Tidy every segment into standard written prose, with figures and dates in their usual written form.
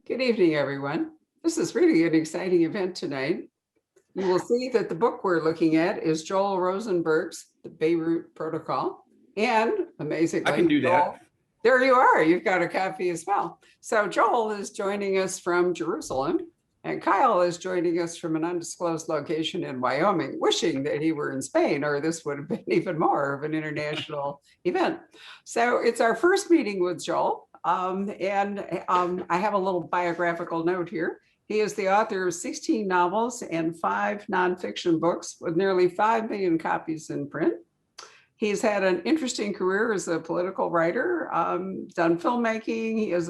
Good evening, everyone. This is really an exciting event tonight. You will see that the book we're looking at is Joel Rosenberg's The BEIRUT Protocol. And amazingly, I can do that. Joel, there you are. You've got a copy as well. So Joel is joining us from Jerusalem, and Kyle is joining us from an undisclosed location in Wyoming, wishing that he were in Spain, or this would have been even more of an international event. So it's our first meeting with Joel. I have a little biographical note here. He is the author of 16 novels and 5 nonfiction books with nearly 5 million copies in print. He's had an interesting career as a political writer, done filmmaking. He is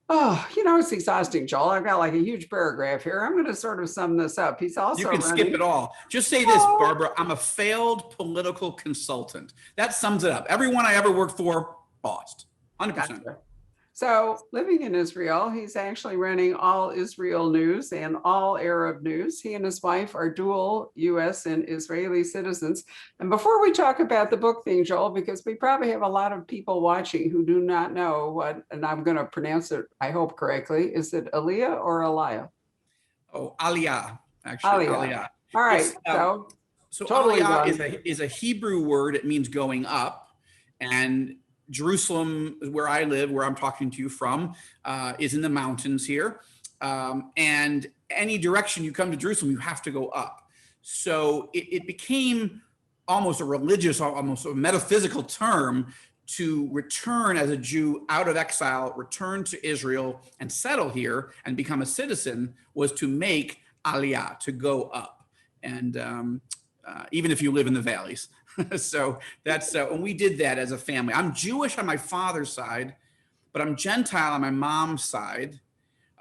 it's exhausting, Joel. I've got like a huge paragraph here. I'm going to sort of sum this up. He's also You can skip it all. Just say this, Barbara, I'm a failed political consultant. That sums it up. Everyone I ever worked for, lost. 100%. Gotcha. So living in Israel, he's actually running All Israel News and All Arab News. He and his wife are dual US and Israeli citizens. And before we talk about the book thing, Joel, because we probably have a lot of people watching who do not know what, and I'm going to pronounce it, I hope correctly. Is it Aliyah or Aliyah? Oh, Aliyah, actually. Aliyah. All right. So totally Aliyah is a Hebrew word. It means going up. And Jerusalem, where I live, where I'm talking to you from, is in the mountains here. And any direction you come to Jerusalem, you have to go up. So it became almost a religious, almost a metaphysical term to return as a Jew out of exile, return to Israel and settle here and become a citizen, was to make aliyah, to go up. And even if you live in the valleys. So that's, and we did that as a family. I'm Jewish on my father's side, but I'm Gentile on my mom's side.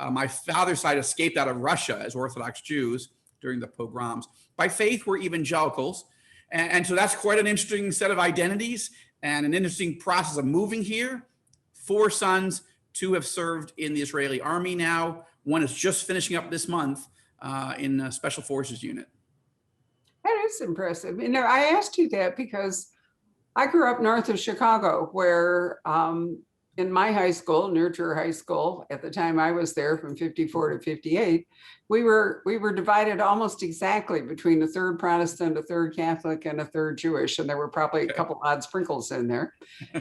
My father's side escaped out of Russia as Orthodox Jews during the pogroms. By faith, we're evangelicals. And so that's quite an interesting set of identities and an interesting process of moving here. 4 sons, 2 have served in the Israeli army now. 1 is just finishing up this month in a Special Forces unit. That is impressive. I asked you that because I grew up north of Chicago, where in my high school, Nurture High School, at the time I was there from 54 to 58, we were divided almost exactly between a third Protestant, a third Catholic, and a third Jewish. And there were probably a couple odd sprinkles in there.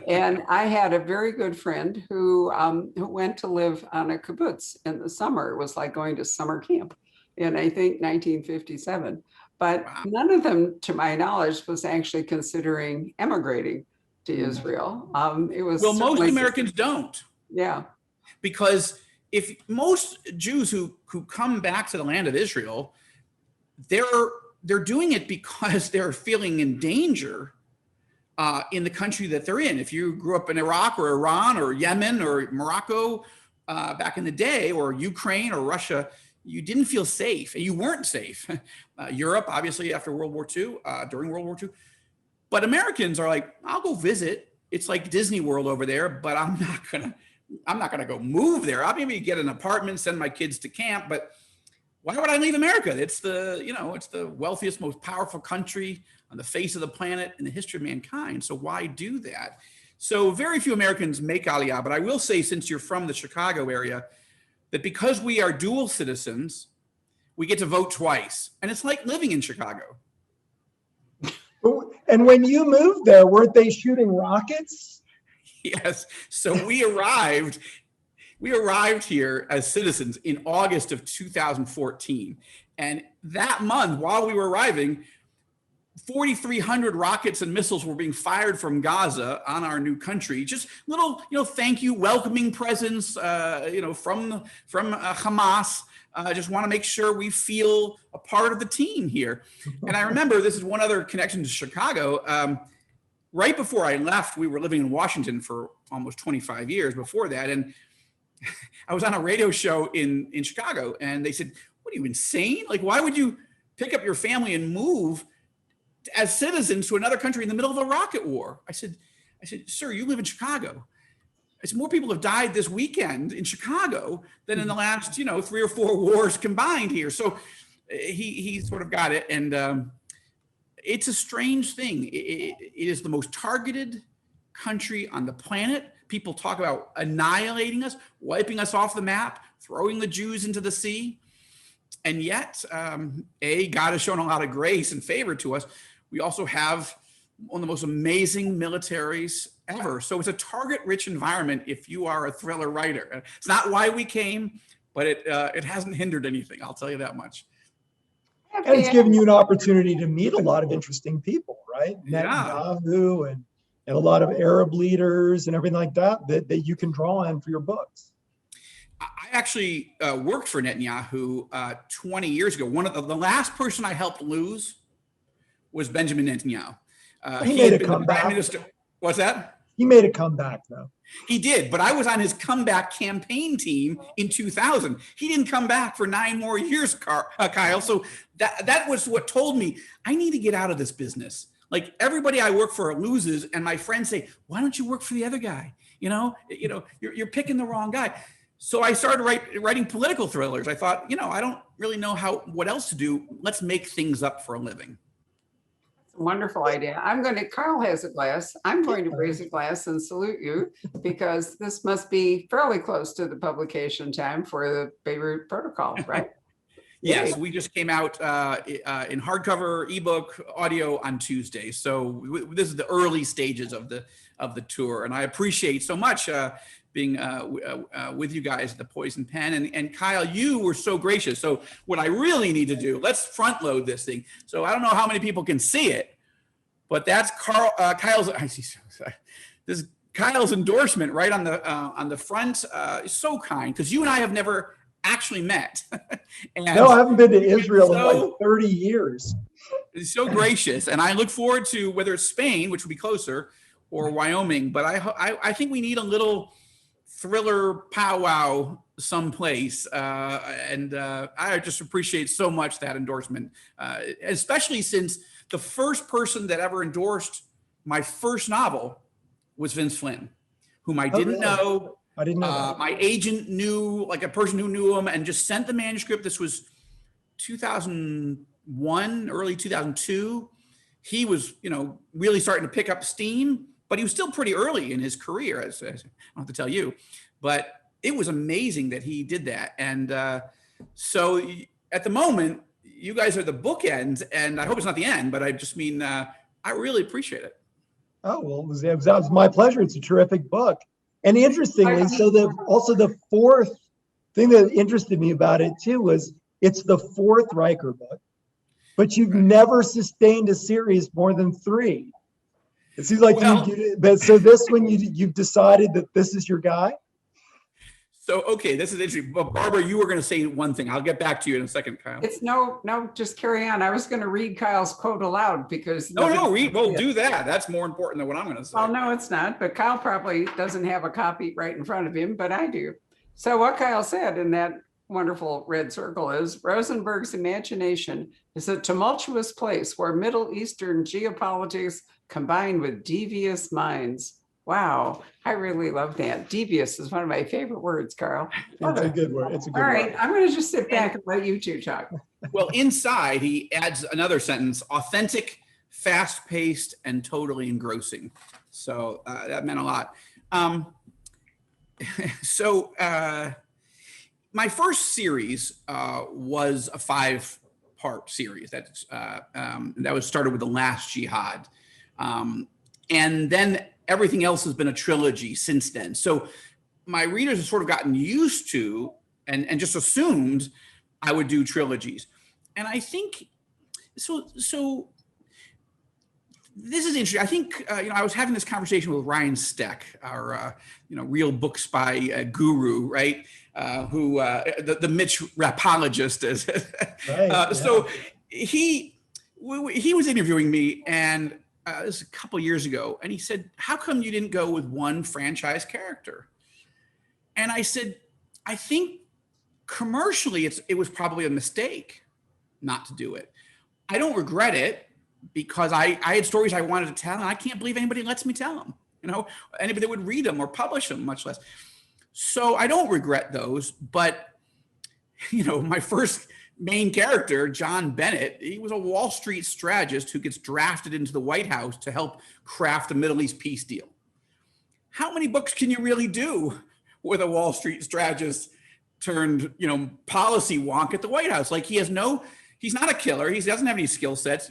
And I had a very good friend who went to live on a kibbutz in the summer. It was like going to summer camp in, I think, 1957. But none of them, to my knowledge, was actually considering emigrating to Israel. It was most Americans don't. Yeah. Because if most Jews who come back to the land of Israel, they're doing it because they're feeling in danger in the country that they're in. If you grew up in Iraq or Iran or Yemen or Morocco back in the day, or Ukraine or Russia, you didn't feel safe. You weren't safe. Europe, obviously, after World War II, during World War II. But Americans are like, I'll go visit. It's like Disney World over there, but I'm not gonna go move there. I'll maybe get an apartment, send my kids to camp, but why would I leave America? It's the wealthiest, most powerful country on the face of the planet in the history of mankind. So why do that? So very few Americans make Aliyah, but I will say, since you're from the Chicago area, that because we are dual citizens, we get to vote twice. And it's like living in Chicago. And when you moved there, weren't they shooting rockets? Yes. So we arrived here as citizens in August of 2014. And that month, while we were arriving, 4,300 rockets and missiles were being fired from Gaza on our new country. Just little, thank you, welcoming presents, from Hamas. Just want to make sure we feel a part of the team here. And I remember, this is one other connection to Chicago. Right before I left, we were living in Washington for almost 25 years before that. And I was on a radio show in Chicago, and they said, "What are you, insane? Like, why would you pick up your family and move as citizens to another country in the middle of a rocket war?" I said, "Sir, you live in Chicago. It's more people have died this weekend in Chicago than in the last, 3 or 4 wars combined here." So he sort of got it. And it's a strange thing. It is the most targeted country on the planet people talk about annihilating us, wiping us off the map, throwing the Jews into the sea. And yet, God has shown a lot of grace and favor to us. We also have one of the most amazing militaries ever. So it's a target-rich environment if you are a thriller writer. It's not why we came, but it hasn't hindered anything. I'll tell you that much. And it's given you an opportunity to meet a lot of interesting people, right? Yeah. Netanyahu and a lot of Arab leaders and everything like that you can draw on for your books. I actually worked for Netanyahu 20 years ago. One of the last person I helped lose was Benjamin Netanyahu. He made a comeback. What's that? He made a comeback, though. He did, but I was on his comeback campaign team in 2000. He didn't come back for 9 more years, Kyle. So that was what told me I need to get out of this business. Like everybody I work for loses, and my friends say, "Why don't you work for the other guy? You're picking the wrong guy." So I started writing political thrillers. I thought, I don't really know what else to do. Let's make things up for a living. Wonderful idea. Carl has a glass. I'm going to raise a glass and salute you because this must be fairly close to the publication time for the BEIRUT Protocol, right? Yes, we just came out in hardcover, ebook, audio on Tuesday. So this is the early stages of the tour, and I appreciate so much being with you guys at the Poison Pen. And Kyle, you were so gracious. So what I really need to do, let's front load this thing. So I don't know how many people can see it, but that's Kyle's. I see. Sorry. This is Kyle's endorsement right on the front. So kind, because you and I have never actually met. No, I haven't been to Israel in like 30 years. It's so gracious, and I look forward to whether it's Spain, which will be closer, or Wyoming. But I think we need a little thriller powwow someplace, and I just appreciate so much that endorsement, especially since the first person that ever endorsed my first novel was Vince Flynn, whom I didn't know. I didn't know that. My agent knew, like a person who knew him, and just sent the manuscript. This was 2001, early 2002. He was, really starting to pick up steam, but he was still pretty early in his career, as I don't have to tell you. But it was amazing that he did that. And so at the moment, you guys are the bookends, and I hope it's not the end, but I just mean, I really appreciate it. Oh, well, that was my pleasure. It's a terrific book. And interestingly, also the fourth thing that interested me about it too was it's the fourth Riker book, but you've never sustained a series more than 3. It seems like so this one you've decided that this is your guy. So, okay, this is interesting. But Barbara, you were going to say one thing. I'll get back to you in a second, Kyle. It's no, just carry on. I was going to read Kyle's quote aloud because. Read. Well, do that. That's more important than what I'm going to say. Well, no, it's not. But Kyle probably doesn't have a copy right in front of him, but I do. So what Kyle said in that wonderful red circle is Rosenberg's imagination is a tumultuous place where Middle Eastern geopolitics combine with devious minds. Wow, I really love that. Devious is one of my favorite words, Carl. It's a good word. It's a good All right, word. I'm going to just sit back and let you two talk. Well, inside, he adds another sentence: authentic, fast-paced, and totally engrossing. So that meant a lot. My first series was a 5-part series. That was started with The Last Jihad. And then everything else has been a trilogy since then. So my readers have sort of gotten used to and just assumed I would do trilogies. And I think, so this is interesting. I think, I was having this conversation with Ryan Steck, our, real book spy guru, right? Who, the Mitch rapologist is. Right, yeah. So he was interviewing me, and this was a couple years ago, and he said, "How come you didn't go with one franchise character?" And I said, "I think commercially it was probably a mistake not to do it. I don't regret it because I had stories I wanted to tell, and I can't believe anybody lets me tell them. Anybody that would read them or publish them, much less. So I don't regret those. But my first main character, John Bennett, he was a Wall Street strategist who gets drafted into the White House to help craft a Middle East peace deal. how many books can you really do with a Wall Street strategist turned, policy wonk at the White House? Like he's not a killer. He doesn't have any skill sets.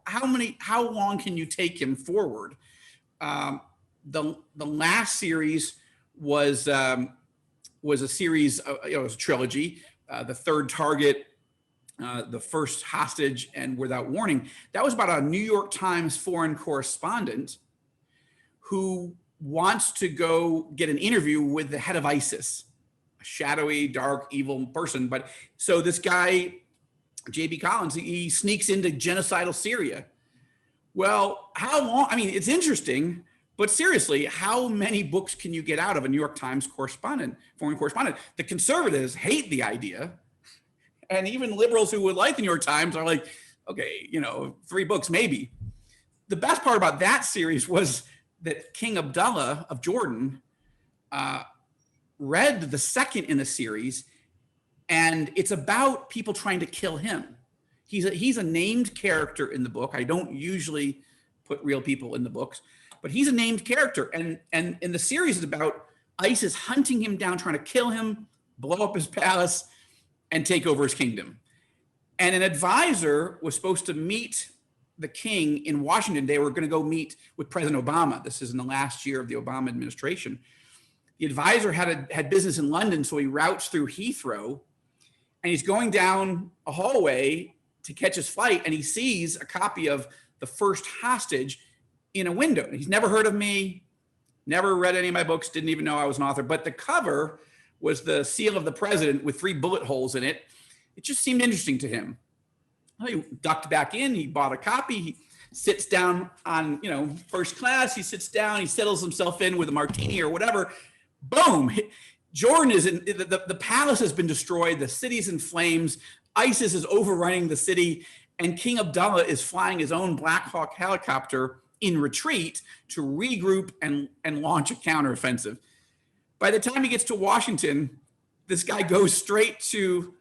How long can you take him forward? The last series was a series, it was a trilogy, The Third Target, The First Hostage, and Without Warning. That was about a New York Times foreign correspondent who wants to go get an interview with the head of ISIS, a shadowy, dark, evil person. But so this guy, J.B. Collins, he sneaks into genocidal Syria. Well, how long? I mean, it's interesting, but seriously, how many books can you get out of a New York Times foreign correspondent? The conservatives hate the idea. And even liberals who would like the New York Times are like, okay, 3 books, maybe. The best part about that series was that King Abdullah of Jordan read the second in the series, and it's about people trying to kill him. He's a named character in the book. I don't usually put real people in the books, but he's a named character. And in the series is about ISIS hunting him down, trying to kill him, blow up his palace, and take over his kingdom. And an advisor was supposed to meet the king in Washington. They were going to go meet with President Obama. This is in the last year of the Obama administration. The advisor had business in London, so he routes through Heathrow, and he's going down a hallway to catch his flight, and he sees a copy of The First Hostage in a window. He's never heard of me, never read any of my books, didn't even know I was an author, but the cover was the seal of the president with 3 bullet holes in it. It just seemed interesting to him. He ducked back in, he bought a copy, he sits down on, first class, he sits down, he settles himself in with a martini or whatever. Boom, Jordan is in, the palace has been destroyed, the city's in flames, ISIS is overrunning the city, and King Abdullah is flying his own Black Hawk helicopter in retreat to regroup and launch a counteroffensive. By the time he gets to Washington, this guy goes straight to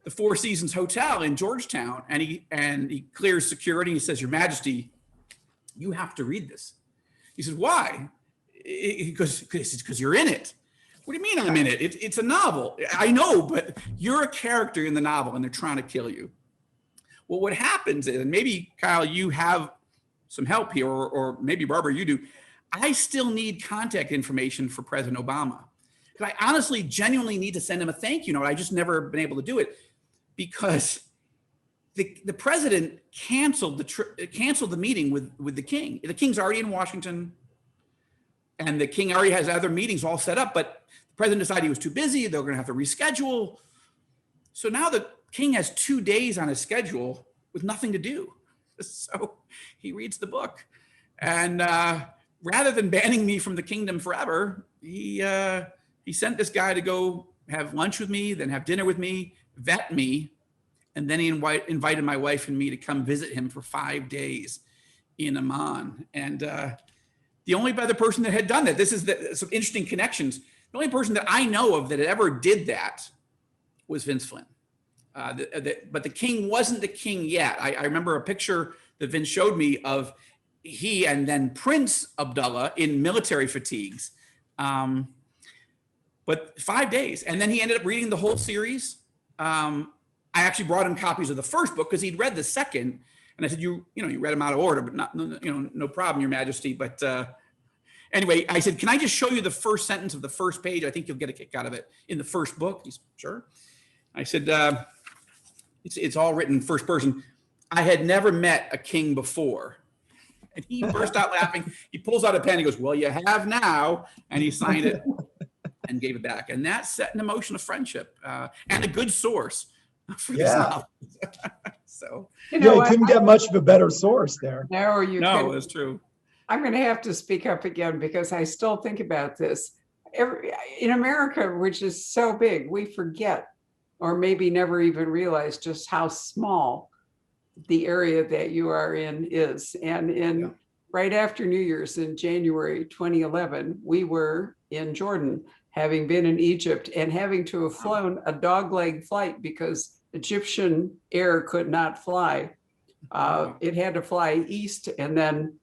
the Four Seasons Hotel in Georgetown, and he clears security. He says, "Your Majesty, you have to read this." He says, "Why?" Because you're in it. What do you mean I'm in it? It's a novel. I know, but you're a character in the novel, and they're trying to kill you. Well, what happens is, and maybe Kyle, you have some help here, or maybe Barbara, you do. I still need contact information for President Obama, because I honestly, genuinely need to send him a thank you note. I just never been able to do it because the president canceled the meeting with the king. The king's already in Washington, and the king already has other meetings all set up, but the president decided he was too busy. They're going to have to reschedule. So now the king has 2 days on his schedule with nothing to do. So he reads the book, and rather than banning me from the kingdom forever, he sent this guy to go have lunch with me, then have dinner with me, vet me, and then he invited my wife and me to come visit him for 5 days in Amman. And the only other person that had done that, this is some interesting connections. The only person that I know of that ever did that was Vince Flynn. But the king wasn't the king yet. I remember a picture that Vince showed me of he and then Prince Abdullah in military fatigues. But 5 days. And then he ended up reading the whole series. I actually brought him copies of the first book because he'd read the second. And I said, you read them out of order, but no problem, Your Majesty. But anyway, I said, can I just show you the first sentence of the first page? I think you'll get a kick out of it in the first book. He said, sure. I said, it's all written first person. I had never met a king before. And he burst out laughing. He pulls out a pen. He goes, well, you have now. And he signed it and gave it back. And that set an emotion of friendship and a good source for this novel. So, you couldn't get much of a better source there. No, it's true. I'm going to have to speak up again because I still think about this. In America, which is so big, we forget or maybe never even realize just how small the area that you are in is. And right after New Year's in January 2011, we were in Jordan, having been in Egypt and having to have flown a dogleg flight because Egyptian air could not fly. It had to fly east and then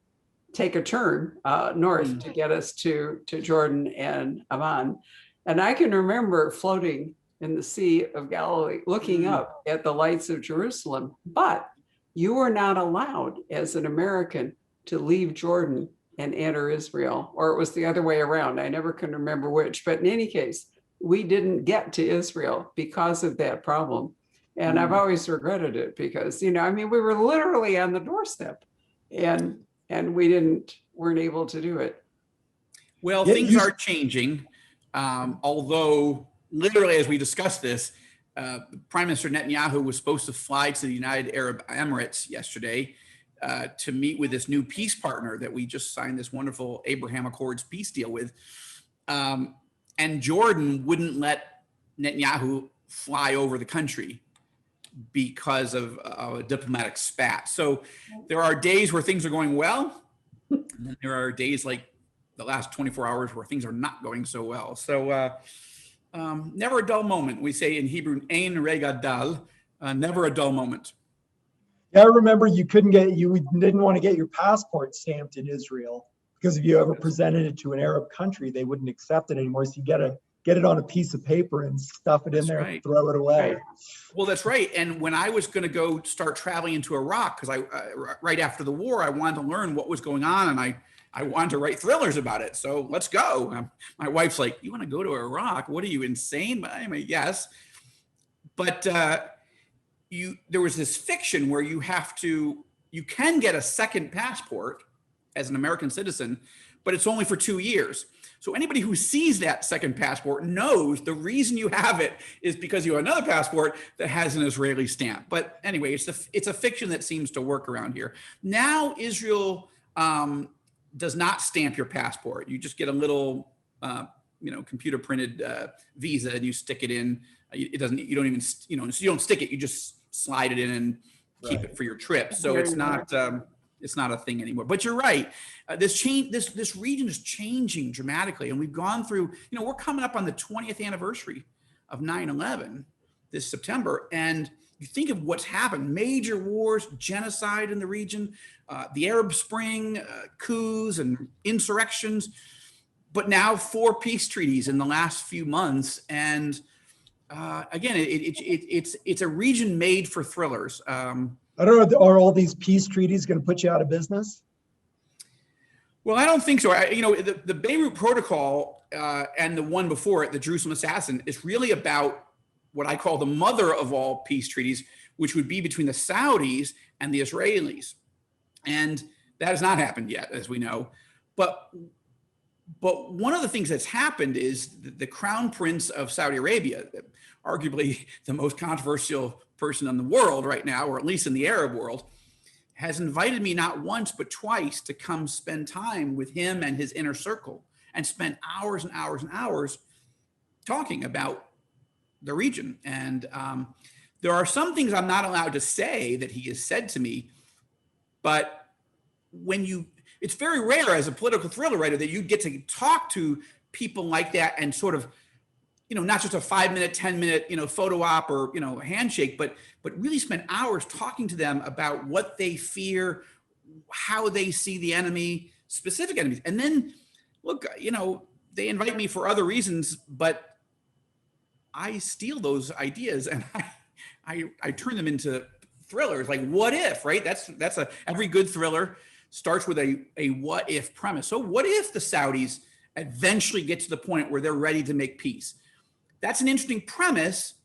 take a turn north to get us to Jordan and Amman. And I can remember floating in the Sea of Galilee, looking up at the lights of Jerusalem, but you were not allowed as an American to leave Jordan and enter Israel, or it was the other way around. I never can remember which, but in any case, we didn't get to Israel because of that problem. And I've always regretted it because, you know, I mean, we were literally on the doorstep and we weren't able to do it. Well, things are changing. Although literally, as we discussed this, Prime Minister Netanyahu was supposed to fly to the United Arab Emirates yesterday to meet with this new peace partner that we just signed this wonderful Abraham Accords peace deal with. And Jordan wouldn't let Netanyahu fly over the country because of a diplomatic spat. So there are days where things are going well, and then there are days like the last 24 hours where things are not going so well. So never a dull moment. We say in Hebrew, ein rega dal, never a dull moment. Yeah, I remember you didn't want to get your passport stamped in Israel because if you ever presented it to an Arab country, they wouldn't accept it anymore. So you get it on a piece of paper and stuff it in there, and throw it away. Well, that's right. And when I was going to go start traveling into Iraq, because right after the war, I wanted to learn what was going on, and I wanted to write thrillers about it. So let's go. My wife's like, "You want to go to Iraq? What are you, insane?" But I mean, yes. But there was this fiction where you can get a second passport as an American citizen, but it's only for 2 years. So anybody who sees that second passport knows the reason you have it is because you have another passport that has an Israeli stamp. But anyway, it's a fiction that seems to work around here. Now Israel does not stamp your passport. You just get a little, computer printed visa and you stick it in. You don't stick it. You just slide it in and keep it for your trip. So it's not a thing anymore. But you're right. This region is changing dramatically, and we've gone through. We're coming up on the 20th anniversary of 9/11 this September, and you think of what's happened: major wars, genocide in the region, the Arab Spring, coups and insurrections, but now 4 peace treaties in the last few months, and again, it's a region made for thrillers. I don't know, are all these peace treaties going to put you out of business? Well, I don't think so. The BEIRUT Protocol and the one before it, the Jerusalem Assassin, is really about what I call the mother of all peace treaties, which would be between the Saudis and the Israelis. And that has not happened yet, as we know. But one of the things that's happened is the Crown Prince of Saudi Arabia, arguably the most controversial person in the world right now, or at least in the Arab world, has invited me not once but twice to come spend time with him and his inner circle, and spent hours and hours and hours talking about the region. And there are some things I'm not allowed to say that he has said to me, but it's very rare as a political thriller writer that you get to talk to people like that and sort of, not just a 5-minute, 10-minute, photo op or, handshake, but really spend hours talking to them about what they fear, how they see the enemy, specific enemies. And then, look, they invite me for other reasons, but I steal those ideas and I turn them into thrillers. Like, what if, right? That's every good thriller starts with a what if premise. So what if the Saudis eventually get to the point where they're ready to make peace? That's an interesting premise,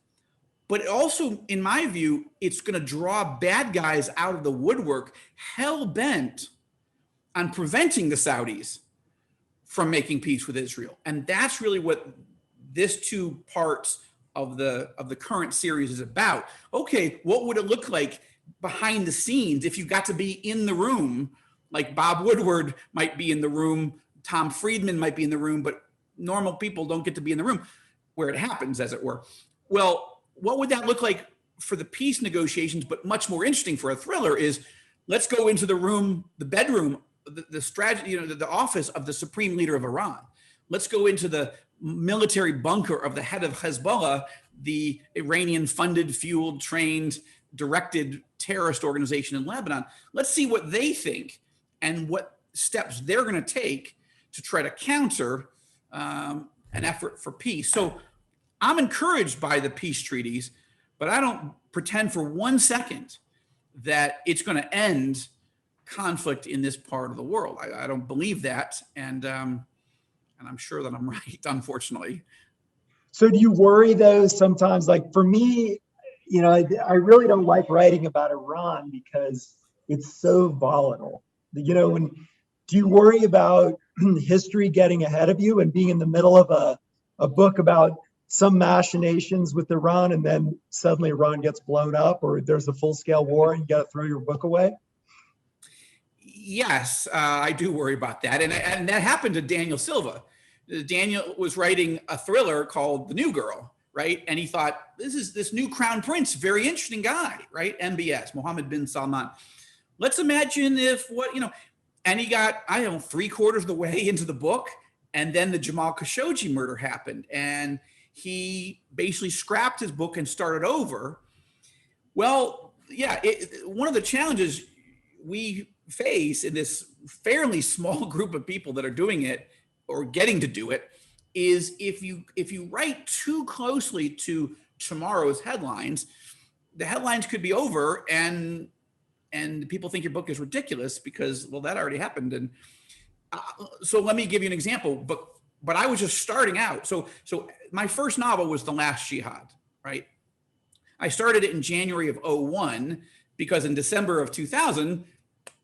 but also, in my view, it's going to draw bad guys out of the woodwork, hell bent on preventing the Saudis from making peace with Israel. And that's really what this 2 parts of the current series is about. Okay, what would it look like behind the scenes if you got to be in the room? Like Bob Woodward might be in the room, Tom Friedman might be in the room, but normal people don't get to be in the room where it happens, as it were. Well, what would that look like for the peace negotiations? But much more interesting for a thriller is, let's go into the room, the bedroom, the strategy, the office of the supreme leader of Iran. Let's go into the military bunker of the head of Hezbollah, the Iranian-funded, fueled, trained, directed terrorist organization in Lebanon. Let's see what they think and what steps they're going to take to try to counter an effort for peace. So I'm encouraged by the peace treaties, but I don't pretend for 1 second that it's going to end conflict in this part of the world. I don't believe that, and I'm sure that I'm right, unfortunately. So do you worry though sometimes? Like for me, you know, I really don't like writing about Iran because it's so volatile. You know, do you worry about history getting ahead of you and being in the middle of a book about some machinations with Iran, and then suddenly Iran gets blown up, or there's a full-scale war and you got to throw your book away? Yes, I do worry about that. And that happened to Daniel Silva. Daniel was writing a thriller called The New Girl, right? And he thought, this new crown prince, very interesting guy, right? MBS, Mohammed bin Salman. Let's imagine and he got, 3/4 of the way into the book, and then the Jamal Khashoggi murder happened. And he basically scrapped his book and started over. Well, yeah, one of the challenges we face in this fairly small group of people that are doing it or getting to do it is if you write too closely to tomorrow's headlines, the headlines could be over and people think your book is ridiculous because, well, that already happened. And so let me give you an example, but I was just starting out. So my first novel was The Last Jihad, right? I started it in January of 2001 because in December of 2000,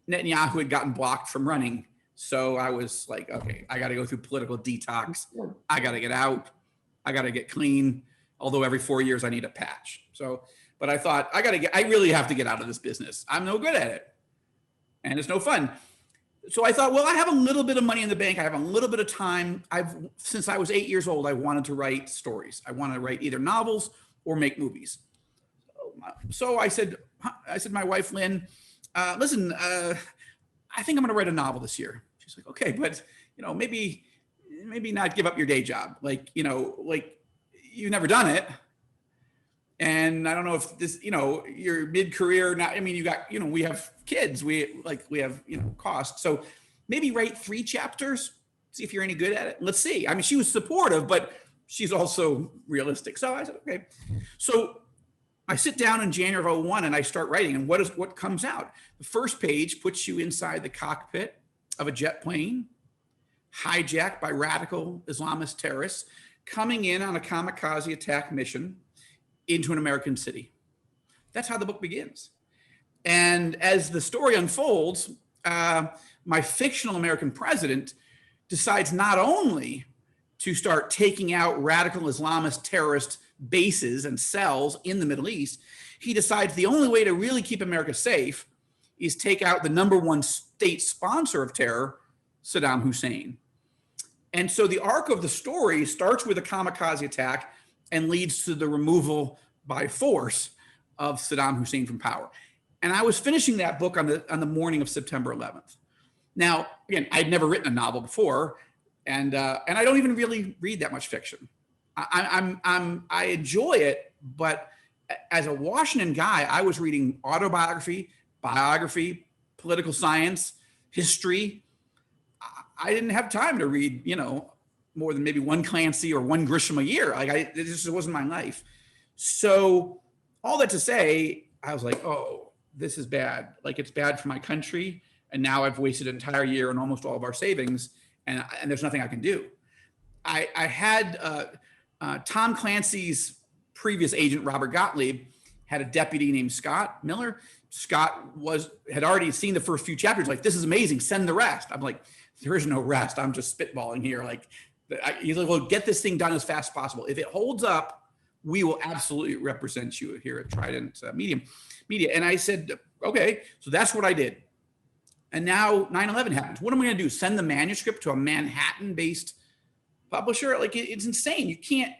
Netanyahu had gotten blocked from running. So I was like, okay, I got to go through political detox. I got to get out. I got to get clean. Although every 4 years I need a patch. But I thought I really have to get out of this business. I'm no good at it. And it's no fun. So I thought, well, I have a little bit of money in the bank. I have a little bit of time. Since I was 8 years old, I wanted to write stories. I wanted to write either novels or make movies. So I said to my wife, Lynn, listen, I think I'm going to write a novel this year. She's like, okay, but maybe not give up your day job. Like you've never done it. And I don't know if this, you're mid-career now. I mean, we have kids, we have, costs. So maybe write 3 chapters, see if you're any good at it. Let's see. I mean, she was supportive, but she's also realistic. So I said, okay. So I sit down in January of 2001 and I start writing. And what comes out? The first page puts you inside the cockpit of a jet plane, hijacked by radical Islamist terrorists, coming in on a kamikaze attack mission into an American city. That's how the book begins. And as the story unfolds, my fictional American president decides not only to start taking out radical Islamist terrorist bases and cells in the Middle East, he decides the only way to really keep America safe is take out the #1 state sponsor of terror, Saddam Hussein. And so the arc of the story starts with a kamikaze attack and leads to the removal by force of Saddam Hussein from power. And I was finishing that book on the morning of September 11th. Now, again, I'd never written a novel before, and I don't even really read that much fiction. I enjoy it, but as a Washington guy, I was reading autobiography, biography, political science, history. I didn't have time to read, more than maybe one Clancy or one Grisham a year. It just wasn't my life. So all that to say, I was like, oh, this is bad. Like, it's bad for my country. And now I've wasted an entire year and almost all of our savings, and there's nothing I can do. I had Tom Clancy's previous agent, Robert Gottlieb, had a deputy named Scott Miller. Scott had already seen the first few chapters. Like, this is amazing. Send the rest. I'm like, there is no rest. I'm just spitballing here. Like, he's like, well, get this thing done as fast as possible. If it holds up, we will absolutely represent you here at Trident Media. And I said, okay. So that's what I did. And now 9/11 happens. What am I going to do? Send the manuscript to a Manhattan-based publisher? Like, it's insane. You can't.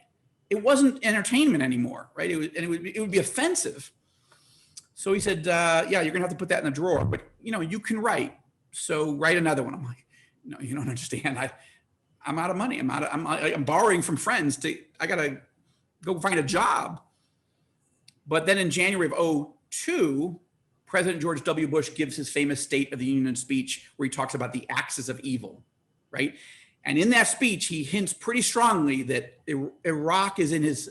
It wasn't entertainment anymore, right? It would be offensive. So he said, yeah, you're going to have to put that in the drawer, but you can write. So write another one. I'm like, no, you don't understand. I'm out of money. I'm borrowing from friends I got to go find a job. But then in January of 2002, President George W. Bush gives his famous State of the Union speech where he talks about the axis of evil, right? And in that speech, he hints pretty strongly that Iraq is in his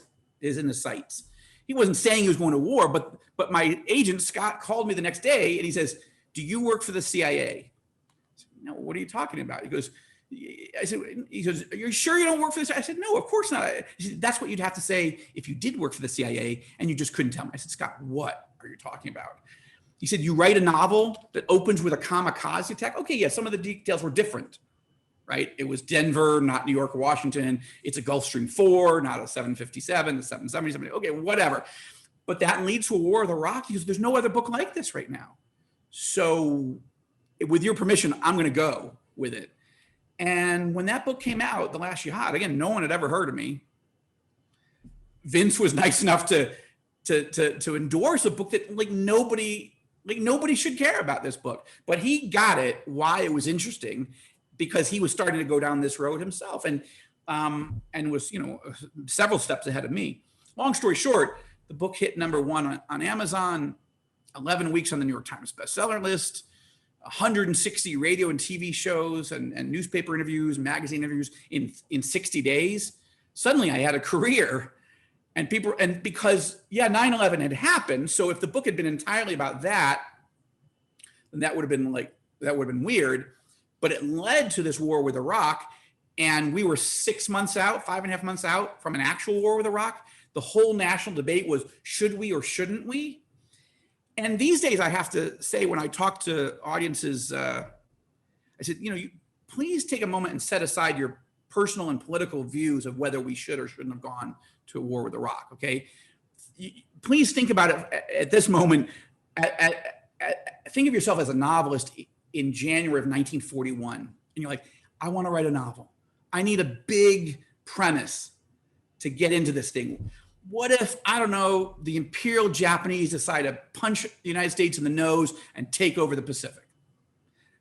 sights. He wasn't saying he was going to war, but my agent, Scott, called me the next day and he says, "Do you work for the CIA?" I said, "No, what are you talking about?" He goes, "Are you sure you don't work for this?" I said, "No, of course not." He said, "That's what you'd have to say if you did work for the CIA and you just couldn't tell me." I said, "Scott, what are you talking about?" He said, "You write a novel that opens with a kamikaze attack." Okay, yeah, some of the details were different, right? It was Denver, not New York or Washington. It's a Gulfstream 4, not a 757, a 777. Okay, whatever. But that leads to a war of the Rockies. There's no other book like this right now. So with your permission, I'm going to go with it. And when that book came out, The Last Jihad, again, no one had ever heard of me. Vince was nice enough to endorse a book that nobody should care about this book, but he got it, why it was interesting, because he was starting to go down this road himself and was, several steps ahead of me. Long story short, the book hit #1 on Amazon, 11 weeks on the New York Times bestseller list, 160 radio and TV shows and newspaper interviews, magazine interviews in 60 days. Suddenly I had a career. And because 9/11 had happened. So if the book had been entirely about that, then that would have been weird. But it led to this war with Iraq. And we were 6 months out, 5.5 months out from an actual war with Iraq. The whole national debate was, should we or shouldn't we? And these days I have to say, when I talk to audiences, I said, please take a moment and set aside your personal and political views of whether we should or shouldn't have gone to a war with Iraq, okay? Please think about it at this moment. Think of yourself as a novelist in January of 1941. And you're like, I want to write a novel. I need a big premise to get into this thing. What if, I don't know, the Imperial Japanese decide to punch the United States in the nose and take over the Pacific?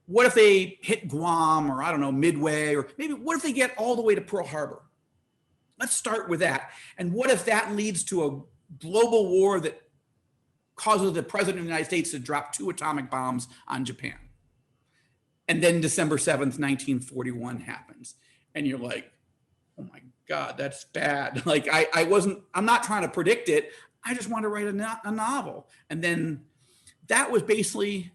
What if they hit Guam or, I don't know, Midway, or maybe what if they get all the way to Pearl Harbor? Let's start with that. And what if that leads to a global war that causes the president of the United States to drop 2 atomic bombs on Japan? And then December 7th, 1941 happens. And you're like, oh my God, that's bad. I'm not trying to predict it. I just want to write a novel. And then that's basically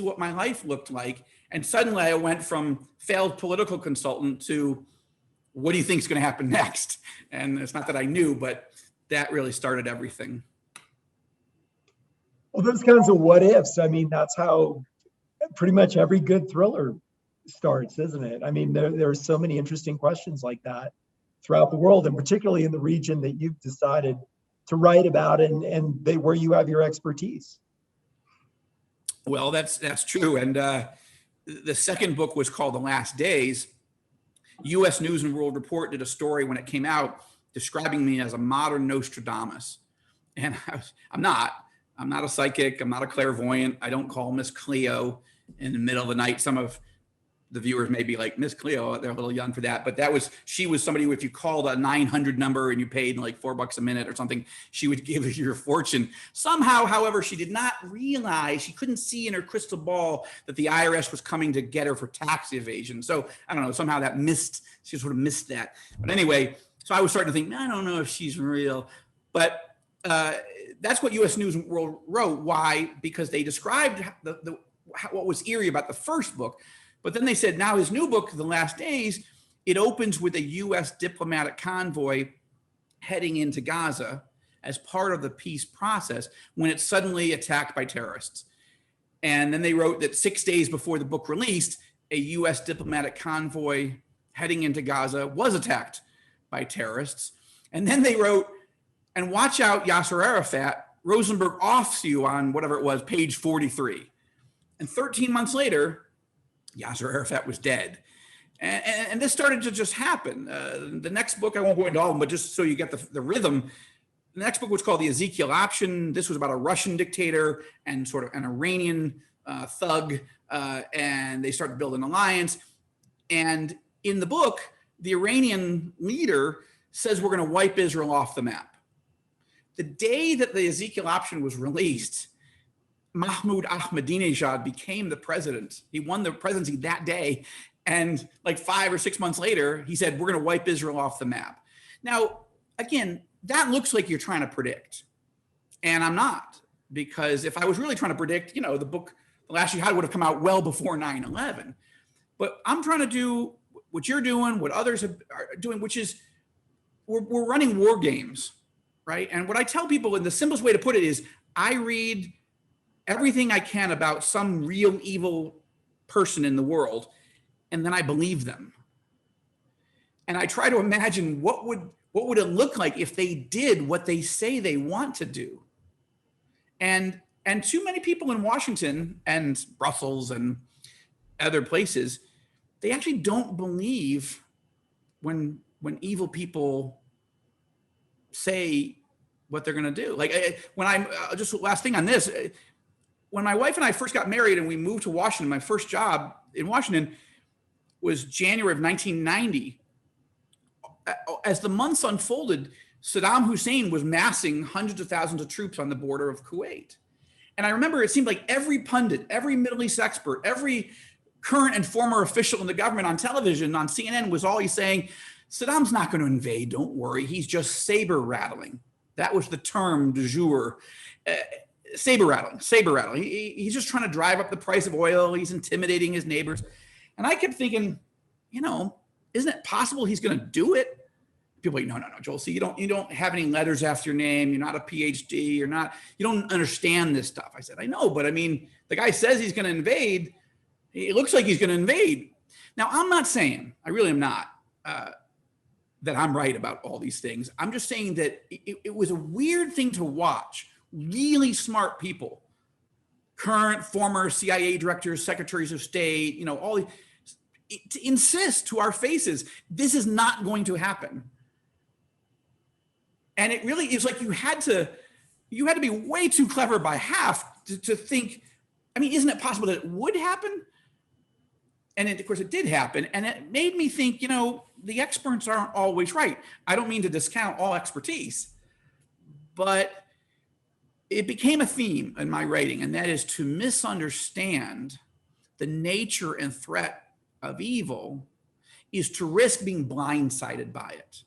what my life looked like. And suddenly I went from failed political consultant to, what do you think is going to happen next? And it's not that I knew, but that really started everything. Well, those kinds of what ifs, I mean, that's how pretty much every good thriller starts, isn't it? I mean, there are so many interesting questions like that throughout the world, and particularly in the region that you've decided to write about and where you have your expertise. Well, that's true. And the second book was called The Last Days. U.S. News and World Report did a story when it came out describing me as a modern Nostradamus. And I'm not a psychic. I'm not a clairvoyant. I don't call Miss Cleo in the middle of the night. Some of the viewers may be like, Miss Cleo, they're a little young for that. But she was somebody, if you called a 900 number and you paid like $4 a minute or something, she would give you your fortune. Somehow, however, she did not realize, she couldn't see in her crystal ball that the IRS was coming to get her for tax evasion. So I don't know, somehow she sort of missed that. But anyway, so I was starting to think, I don't know if she's real. But that's what U.S. News and World wrote. Why? Because they described what was eerie about the first book. But then they said, now his new book, The Last Days, it opens with a U.S. diplomatic convoy heading into Gaza as part of the peace process when it's suddenly attacked by terrorists. And then they wrote that 6 days before the book released, a U.S. diplomatic convoy heading into Gaza was attacked by terrorists. And then they wrote, and watch out, Yasser Arafat, Rosenberg offs you on whatever it was, page 43. And 13 months later, Yasser Arafat was dead. And this started to just happen. The next book, I won't go into all of them, but just so you get the rhythm, the next book was called The Ezekiel Option. This was about a Russian dictator and sort of an Iranian thug, and they started to build an alliance. And in the book, the Iranian leader says we're going to wipe Israel off the map. The day that the Ezekiel Option was released, Mahmoud Ahmadinejad became the president. He won the presidency that day. And like 5 or 6 months later, he said, we're going to wipe Israel off the map. Now, again, that looks like you're trying to predict. And I'm not, because if I was really trying to predict, you know, the book, The Last Jihad would have come out well before 9/11. But I'm trying to do what you're doing, what others are doing, which is we're running war games, right? And what I tell people, and the simplest way to put it is, I read everything I can about some real evil person in the world, and then I believe them. And I try to imagine what would it look like if they did what they say they want to do. And too many people in Washington and Brussels and other places, they actually don't believe when evil people say what they're going to do. Like when I'm just last thing on this, when my wife and I first got married and we moved to Washington, my first job in Washington was January of 1990. As the months unfolded, Saddam Hussein was massing hundreds of thousands of troops on the border of Kuwait. And I remember it seemed like every pundit, every Middle East expert, every current and former official in the government on television, on CNN, was always saying, Saddam's not going to invade, don't worry, he's just saber rattling. That was the term du jour. Saber rattling. He's just trying to drive up the price of oil. He's intimidating his neighbors. And I kept thinking, you know, isn't it possible he's going to do it? People are like, no, Joel, see, you don't have any letters after your name. You're not a PhD. You don't understand this stuff. I said, I know, but I mean, the guy says he's going to invade. It looks like he's going to invade. Now, I'm not saying, I really am not, that I'm right about all these things. I'm just saying that it was a weird thing to watch. Really smart people, current, former CIA directors, secretaries of state, you know, all these, to insist to our faces, this is not going to happen. And it really is like you had to be way too clever by half to think, I mean, isn't it possible that it would happen? And of course it did happen. And it made me think, you know, the experts aren't always right. I don't mean to discount all expertise, but it became a theme in my writing, and that is to misunderstand the nature and threat of evil is to risk being blindsided by it.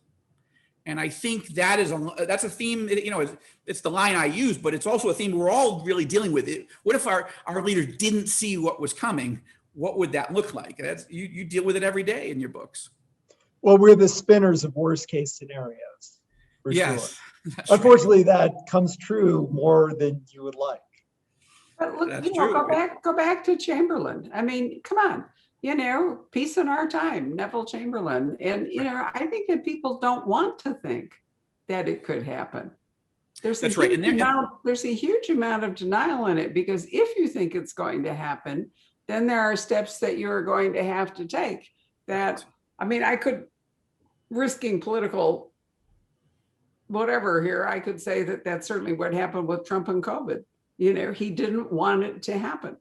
And I think that's a theme, you know, it's the line I use, but it's also a theme we're all really dealing with. What if our leaders didn't see what was coming? What would that look like? You deal with it every day in your books. Well, we're the spinners of worst case scenarios. For yes. Sure. Unfortunately, that comes true more than you would like. But look, go back to Chamberlain. I mean, come on, you know, peace in our time, Neville Chamberlain. And, you know, I think that people don't want to think that it could happen. There's a huge amount of denial in it, because if you think it's going to happen, then there are steps that you're going to have to take that, I mean, I could, risking political whatever here, I could say that that's certainly what happened with Trump and COVID. You know, he didn't want it to happen.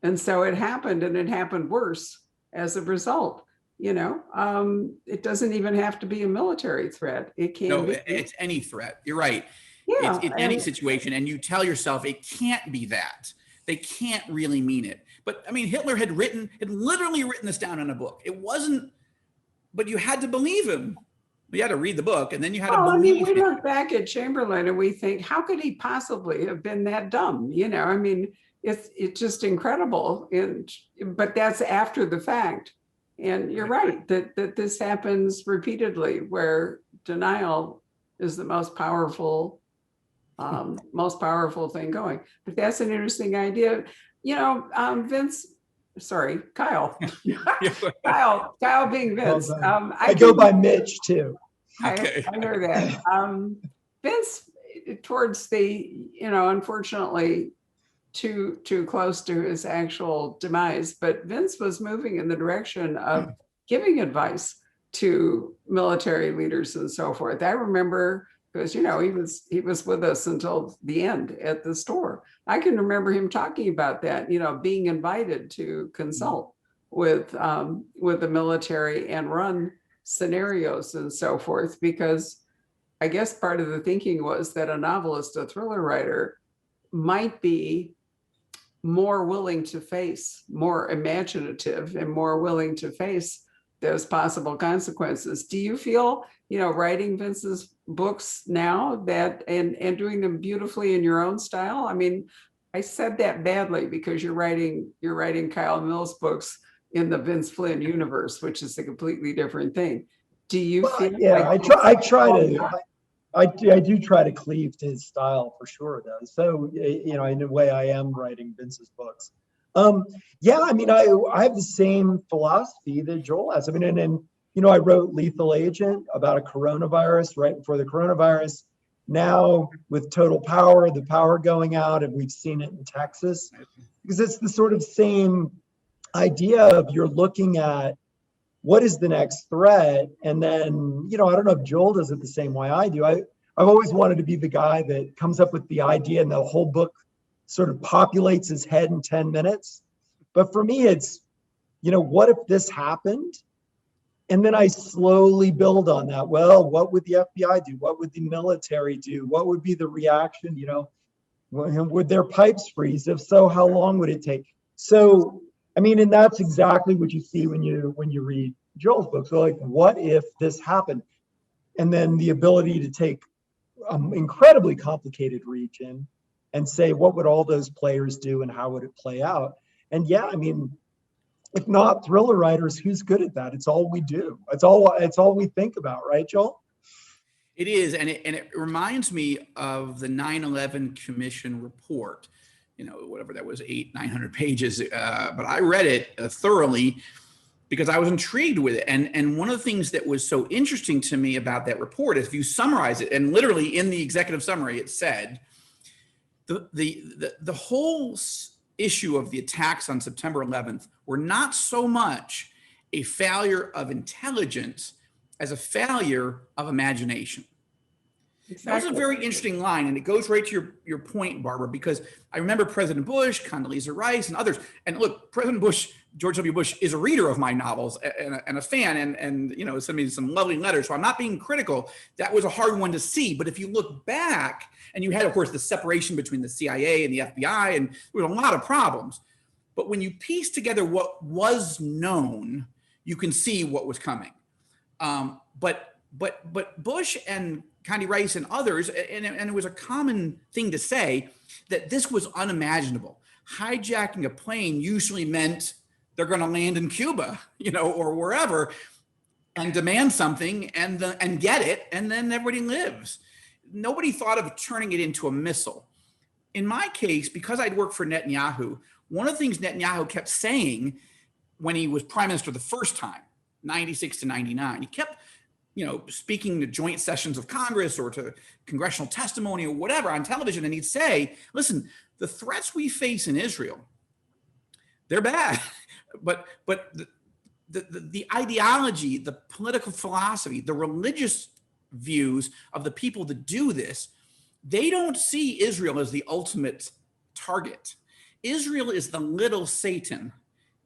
And so it happened, and it happened worse as a result. You know, it doesn't even have to be a military threat. It can be. It's any threat. You're right. Yeah, it's any situation. And you tell yourself it can't be that. They can't really mean it. But I mean, Hitler had literally written this down in a book. It wasn't, but you had to believe him. You had to read the book, and then you had to believe I mean, we look back at Chamberlain and we think, how could he possibly have been that dumb? You know, I mean, it's just incredible. But that's after the fact. And you're right that this happens repeatedly, where denial is the most powerful thing going. But that's an interesting idea. You know, Kyle. Kyle being Vince. I go by Mitch too. Okay. I hear that. Vince, towards the, you know, unfortunately, too close to his actual demise, but Vince was moving in the direction of giving advice to military leaders and so forth. I remember, because, you know, he was with us until the end at the store. I can remember him talking about that, you know, being invited to consult with the military and run scenarios and so forth, because I guess part of the thinking was that a novelist, a thriller writer, might be more willing to face, more imaginative and more willing to face those possible consequences. Do you feel, writing Vince's books now that and doing them beautifully in your own style? I mean, I said that badly because you're writing Kyle Mills books in the Vince Flynn universe, which is a completely different thing. Do you feel yeah, I do try to cleave to his style for sure, though. So, in a way, I am writing Vince's books. Yeah, I mean, I have the same philosophy that Joel has. I mean, and I wrote Lethal Agent about a coronavirus right before the coronavirus. Now, with total power, the power going out, and we've seen it in Texas, because it's the sort of same idea of you're looking at what is the next threat, and then I don't know if Joel does it the same way I do. I've always wanted to be the guy that comes up with the idea and the whole book sort of populates his head in 10 minutes. But for me, it's what if this happened? And then I slowly build on that. Well, what would the FBI do? What would the military do? What would be the reaction? Would their pipes freeze? If so, how long would it take? So, I mean, and that's exactly what you see when you read Joel's books. So like, what if this happened? And then the ability to take an incredibly complicated region and say, what would all those players do and how would it play out? And yeah, I mean, if not thriller writers, who's good at that? It's all we do. It's all we think about, right, Joel? It is, and it reminds me of the 9/11 Commission report. Whatever that was, 900 pages. But I read it thoroughly because I was intrigued with it. And one of the things that was so interesting to me about that report is if you summarize it, and literally in the executive summary, it said the whole issue of the attacks on September 11th were not so much a failure of intelligence as a failure of imagination. Exactly. That was a very interesting line, and it goes right to your point, Barbara, because I remember President Bush, Condoleezza Rice, and others. And look, President Bush, George W. Bush, is a reader of my novels and a fan, and sent me some lovely letters. So I'm not being critical. That was a hard one to see. But if you look back, and you had, of course, the separation between the CIA and the FBI, and there was a lot of problems. But when you piece together what was known, you can see what was coming. But Bush and Condi Rice and others, and it was a common thing to say that this was unimaginable. Hijacking a plane usually meant they're going to land in Cuba, or wherever, and demand something and get it, and then everybody lives. Nobody thought of turning it into a missile. In my case, because I'd worked for Netanyahu, one of the things Netanyahu kept saying when he was prime minister the first time, 96 to 99, he kept speaking to joint sessions of Congress or to congressional testimony or whatever on television. And he'd say, listen, the threats we face in Israel, they're bad. But the ideology, the political philosophy, the religious views of the people that do this, they don't see Israel as the ultimate target. Israel is the little Satan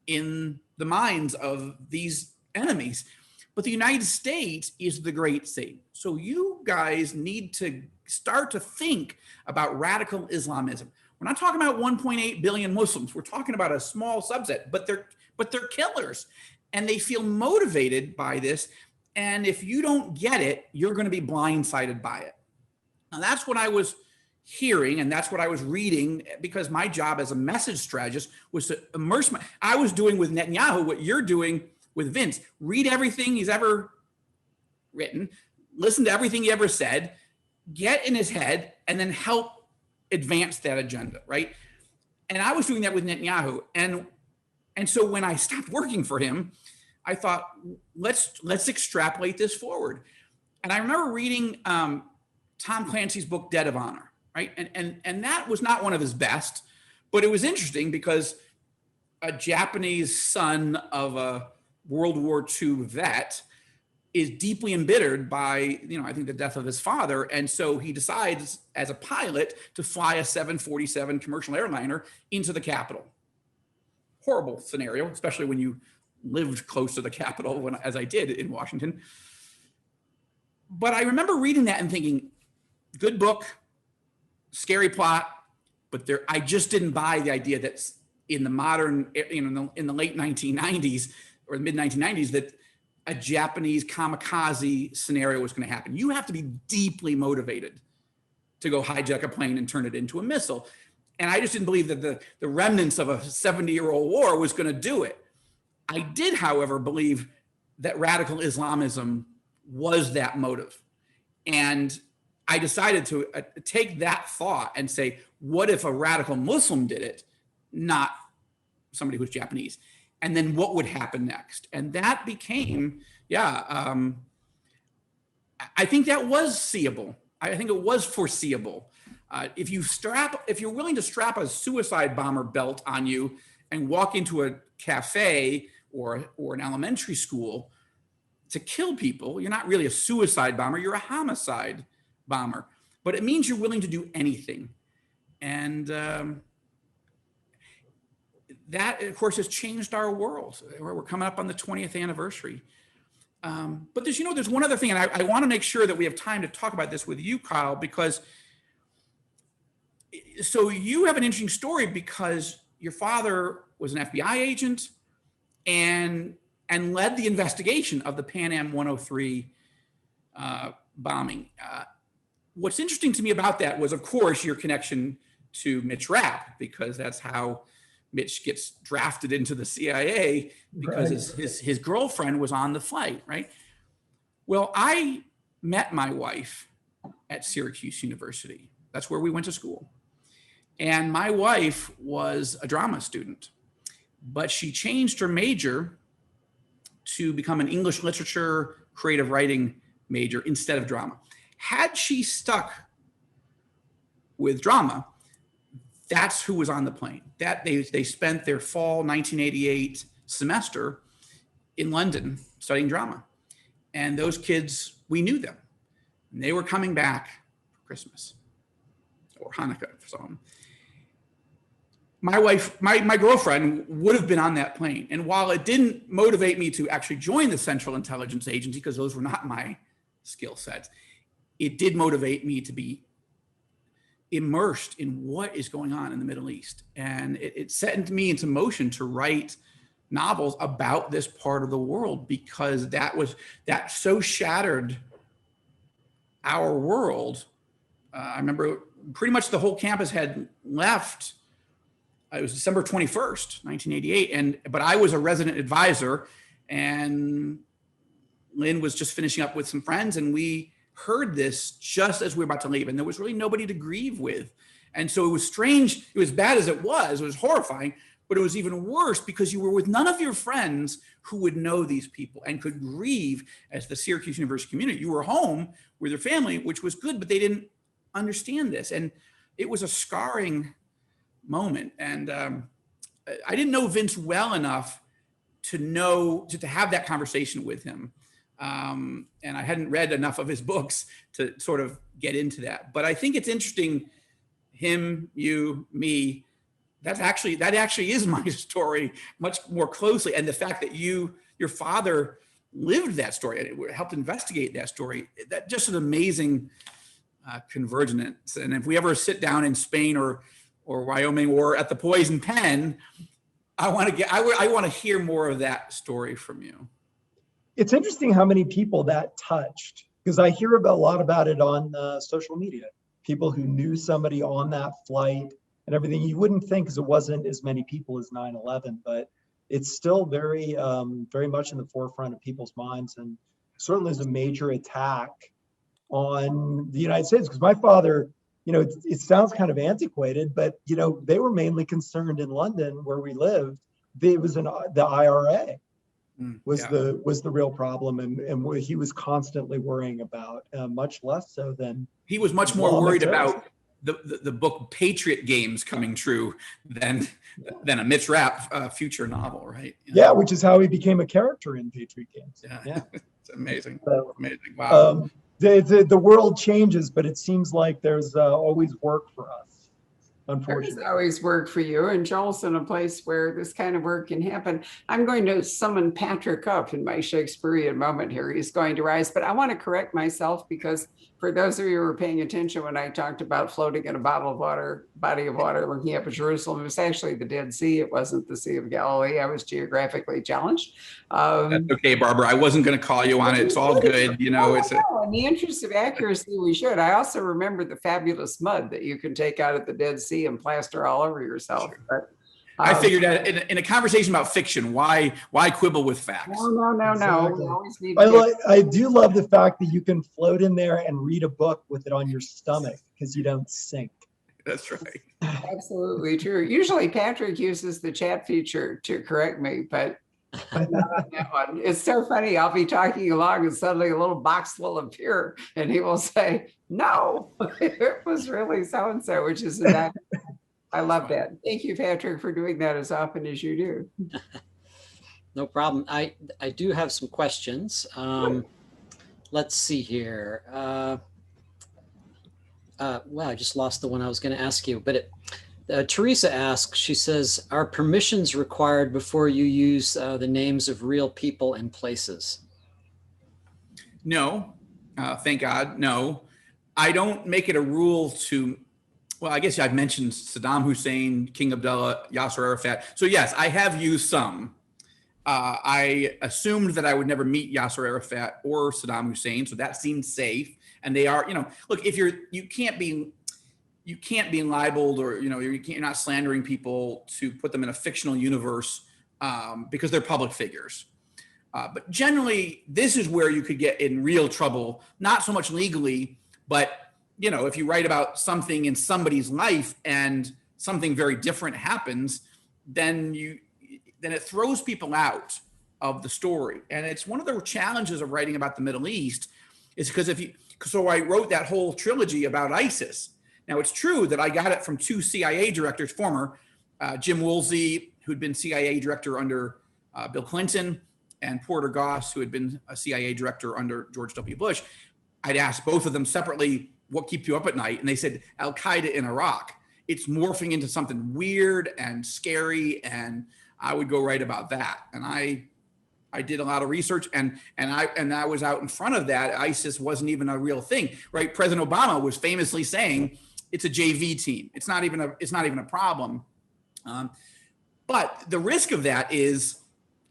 in the minds of these enemies. But the United States is the great Satan. So you guys need to start to think about radical Islamism. We're not talking about 1.8 billion Muslims. We're talking about a small subset, but they're killers, and they feel motivated by this. And if you don't get it, you're going to be blindsided by it. Now that's what I was hearing, and that's what I was reading, because my job as a message strategist was to immerse I was doing with Netanyahu what you're doing with Vince. Read everything he's ever written, listen to everything he ever said, get in his head, and then help advance that agenda, right? And I was doing that with Netanyahu. And so when I stopped working for him, I thought, let's extrapolate this forward. And I remember reading Tom Clancy's book, Debt of Honor, right? And that was not one of his best, but it was interesting because a Japanese son of a World War II vet is deeply embittered by, I think the death of his father. And so he decides as a pilot to fly a 747 commercial airliner into the Capitol. Horrible scenario, especially when you lived close to the Capitol, as I did in Washington. But I remember reading that and thinking, good book, scary plot, but I just didn't buy the idea that in the modern, in the late 1990s or mid 1990s, that a Japanese kamikaze scenario was going to happen. You have to be deeply motivated to go hijack a plane and turn it into a missile. And I just didn't believe that the remnants of a 70-year-old war was going to do it. I did, however, believe that radical Islamism was that motive. And I decided to take that thought and say, what if a radical Muslim did it, not somebody who's Japanese? And then what would happen next? And that became, I think that was seeable. I think it was foreseeable. If you're willing to strap a suicide bomber belt on you and walk into a cafe or an elementary school to kill people, you're not really a suicide bomber, you're a homicide bomber. But it means you're willing to do anything. And that, of course, has changed our world. We're coming up on the 20th anniversary. But there's one other thing, and I want to make sure that we have time to talk about this with you, Kyle, because so you have an interesting story because your father was an FBI agent and led the investigation of the Pan Am 103 bombing. What's interesting to me about that was, of course, your connection to Mitch Rapp, because that's how Mitch gets drafted into the CIA, because his girlfriend was on the flight, right? Well, I met my wife at Syracuse University. That's where we went to school. And my wife was a drama student, but she changed her major to become an English literature, creative writing major instead of drama. Had she stuck with drama, that's who was on the plane. That they spent their fall 1988 semester in London studying drama. And those kids, we knew them. And they were coming back for Christmas or Hanukkah for some. My wife, my girlfriend would have been on that plane. And while it didn't motivate me to actually join the Central Intelligence Agency, because those were not my skill sets, it did motivate me to be immersed in what is going on in the Middle East. And it set me into motion to write novels about this part of the world, because that so shattered our world. I remember pretty much the whole campus had left. It was December 21st, 1988. But I was a resident advisor, and Lynn was just finishing up with some friends, and we heard this just as we were about to leave, and there was really nobody to grieve with. And so it was strange. It was bad as it was horrifying, but it was even worse because you were with none of your friends who would know these people and could grieve as the Syracuse University community. You were home with your family, which was good, but they didn't understand this. And it was a scarring moment. And I didn't know Vince well enough to have that conversation with him. And I hadn't read enough of his books to sort of get into that. But I think it's interesting, him, you, me, that actually is my story much more closely. And the fact that your father lived that story and helped investigate that story, that just an amazing convergence. And if we ever sit down in Spain or Wyoming or at the Poison Pen, I want to hear more of that story from you. It's interesting how many people that touched, because I hear a lot about it on social media. People who knew somebody on that flight and everything. You wouldn't think, because it wasn't as many people as 9/11, but it's still very, very much in the forefront of people's minds, and certainly is a major attack on the United States. Because my father, it sounds kind of antiquated, but they were mainly concerned in London, where we lived. It was the IRA. Was the real problem, and what he was constantly worrying about, much less so than he was much more worried about the book Patriot Games coming true than a Mitch Rapp future novel, right? Yeah, which is how he became a character in Patriot Games. Yeah. It's amazing. So, amazing. Wow. The world changes, but it seems like there's always work for us unfortunately. always work for you, and Joel's in a place where this kind of work can happen. I'm going to summon Patrick up in my Shakespearean moment here. He's going to rise, but I want to correct myself, because for those of you who were paying attention when I talked about floating in a body of water, looking up at Jerusalem, it was actually the Dead Sea. It wasn't the Sea of Galilee. I was geographically challenged. That's okay, Barbara. I wasn't going to call you on it. It's all good. You know, in the interest of accuracy, we should. I also remember the fabulous mud that you can take out of the Dead Sea and plaster all over yourself. Sure. But I figured that in a conversation about fiction, why quibble with facts? No. Exactly. We always need to I do love the fact that you can float in there and read a book with it on your stomach because you don't sink. That's right. Absolutely true. Usually Patrick uses the chat feature to correct me, but not on that one. It's so funny. I'll be talking along and suddenly a little box will appear and he will say, no, it was really so-and-so, which is that. I love that. Thank you, Patrick, for doing that as often as you do. No problem. I do have some questions. Let's see here. Well, I just lost the one I was going to ask you, but Teresa asks, she says, are permissions required before you use the names of real people and places? No, thank God, no. I don't make it a rule to, well, I guess I've mentioned Saddam Hussein, King Abdullah, Yasser Arafat. So yes, I have used some. I assumed that I would never meet Yasser Arafat or Saddam Hussein, so that seemed safe. And they are, look, if you can't be libeled, or you're not slandering people to put them in a fictional universe because they're public figures. But generally, this is where you could get in real trouble, not so much legally, but if you write about something in somebody's life and something very different happens, then it throws people out of the story. And it's one of the challenges of writing about the Middle East, is because so I wrote that whole trilogy about ISIS. Now, it's true that I got it from two CIA directors, former Jim Woolsey, who'd been CIA director under Bill Clinton, and Porter Goss, who had been a CIA director under George W. Bush. I'd asked both of them separately, what keeps you up at night? And they said, Al-Qaeda in Iraq. It's morphing into something weird and scary, and I would go write about that. And I did a lot of research, and I was out in front of that. ISIS wasn't even a real thing, right? President Obama was famously saying it's a JV team. It's not even a problem. But the risk of that is,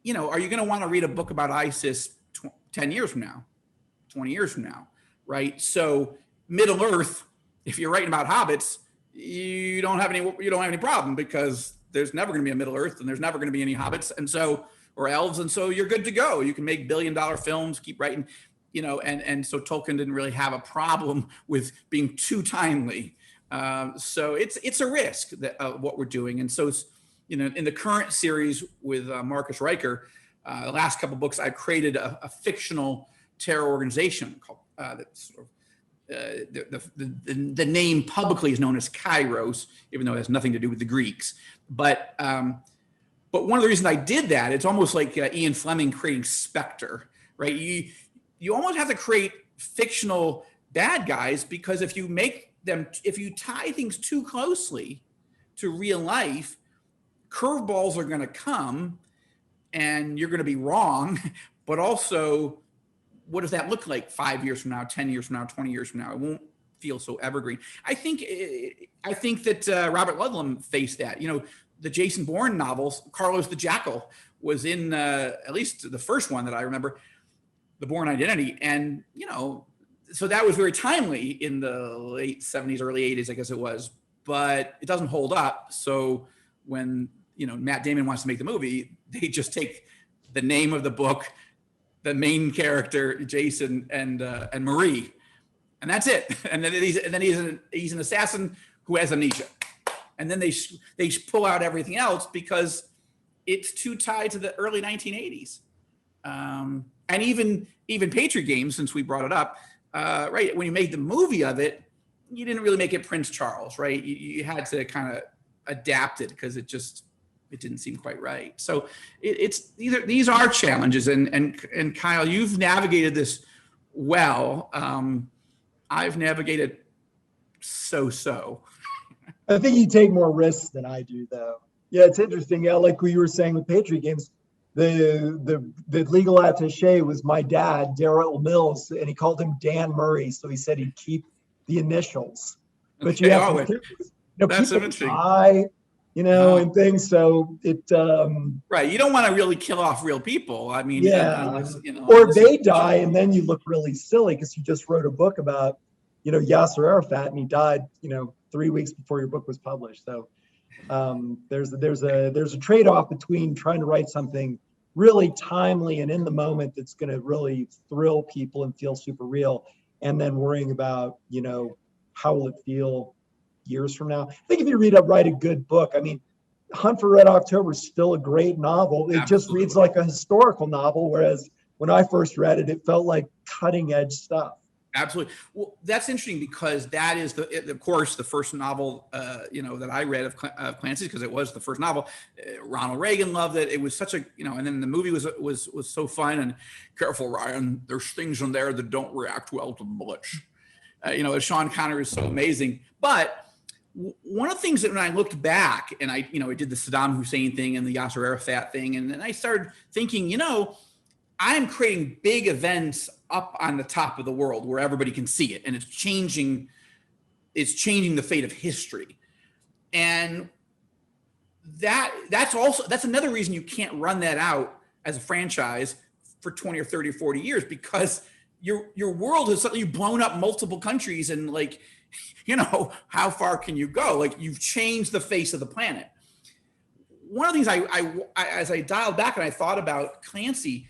are you going to want to read a book about ISIS 10 years from now, 20 years from now, right? So Middle Earth, if you're writing about hobbits, you don't have any problem, because there's never going to be a Middle Earth, and there's never going to be any hobbits, or elves, and so you're good to go. You can make billion-dollar films, keep writing, and so Tolkien didn't really have a problem with being too timely. So it's a risk that what we're doing, and so it's, in the current series with Marcus Riker, the last couple of books, I created a fictional terror organization called the name publicly is known as Kairos, even though it has nothing to do with the Greeks. But one of the reasons I did that, it's almost like Ian Fleming creating Spectre, right? You almost have to create fictional bad guys, because if you tie things too closely to real life, curveballs are going to come, and you're going to be wrong. But also, what does that look like 5 years from now, 10 years from now, 20 years from now? It won't feel so evergreen. I think that Robert Ludlum faced that. The Jason Bourne novels, Carlos the Jackal was in at least the first one that I remember, The Bourne Identity. And, so that was very timely in the late 70s, early 80s, I guess it was. But it doesn't hold up. So when, Matt Damon wants to make the movie, they just take the name of the book, the main character, Jason, and Marie. And that's it. And then he's an assassin who has amnesia. And then they pull out everything else because it's too tied to the early 1980s. And even Patriot Games, since we brought it up, right? When you made the movie of it, you didn't really make it Prince Charles, right? You had to kind of adapt it because it didn't seem quite right. So these are challenges, and Kyle, you've navigated this well. I've navigated so. I think you take more risks than I do, though. Yeah, it's interesting. Yeah, like we were saying with Patriot Games, the legal attaché was my dad, Darrell Mills, and he called him Dan Murray. So he said he'd keep the initials. But you Okay, have to, oh, that's people interesting. die, and things. So it, Right. You don't want to really kill off real people. I mean, yeah. unless, Or unless they die, and then you look really silly because you just wrote a book about, Yasser Arafat, and he died, 3 weeks before your book was published. So there's a trade-off between trying to write something really timely and in the moment that's going to really thrill people and feel super real, and then worrying about, how will it feel years from now. I think if you write a good book, I mean, Hunt for Red October is still a great novel. It just reads like a historical novel, whereas when I first read it, it felt like cutting edge stuff. Absolutely. Well, that's interesting because that is of course, the first novel, that I read of Clancy's, because it was the first novel. Ronald Reagan loved it. It was such a, and then the movie was so fun. And careful, Ryan, there's things in there that don't react well to bullets. Sean Connery is so amazing. But one of the things that when I looked back and I did the Saddam Hussein thing and the Yasser Arafat thing, and then I started thinking, I am creating big events up on the top of the world where everybody can see it, and it's changing the fate of history. And that's another reason you can't run that out as a franchise for 20 or 30 or 40 years, because your world has suddenly blown up multiple countries, and how far can you go? Like, you've changed the face of the planet. One of the things I as I dialed back and I thought about Clancy,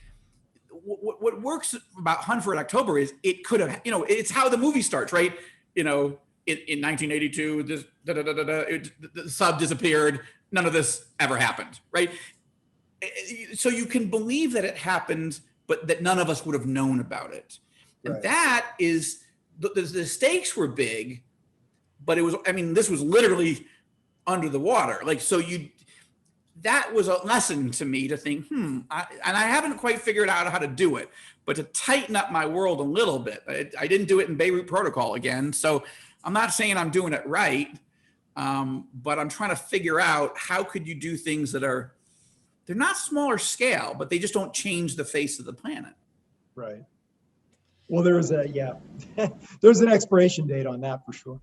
what works about Hunt for Red October is it could have, it's how the movie starts, right? In 1982, the sub disappeared. None of this ever happened, right? So you can believe that it happened, but that none of us would have known about it. And Right. that is, the stakes were big, but this was literally under the water. Like, so that was a lesson to me to think, and I haven't quite figured out how to do it, but to tighten up my world a little bit. I didn't do it in BEIRUT Protocol again. So I'm not saying I'm doing it right, but I'm trying to figure out how could you do things that they're not smaller scale, but they just don't change the face of the planet. Right. Well, there's an expiration date on that for sure.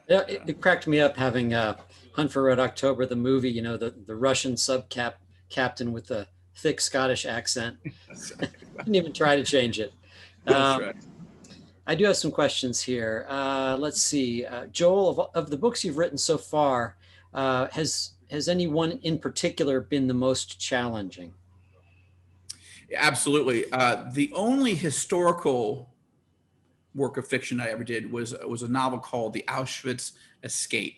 Yeah, it cracked me up having Hunt for Red October, the movie, the Russian captain with the thick Scottish accent. Didn't even try to change it. That's right. I do have some questions here. Let's see. Joel, of the books you've written so far, has any one in particular been the most challenging? Absolutely. The only historical work of fiction I ever did was a novel called The Auschwitz Escape.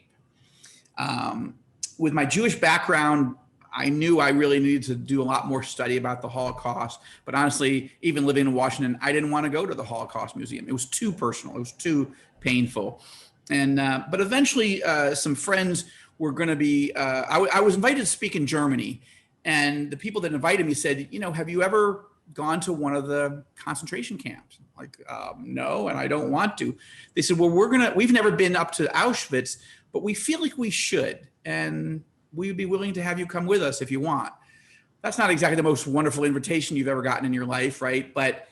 With my Jewish background, I knew I really needed to do a lot more study about the Holocaust. But honestly, even living in Washington, I didn't want to go to the Holocaust Museum. It was too personal. It was too painful. And but eventually, some friends were going to be. I was invited to speak in Germany, and the people that invited me said, have you ever gone to one of the concentration camps? Like, no, and I don't want to. They said, well, we've never been up to Auschwitz, but we feel like we should, and we'd be willing to have you come with us if you want. That's not exactly the most wonderful invitation you've ever gotten in your life, right? But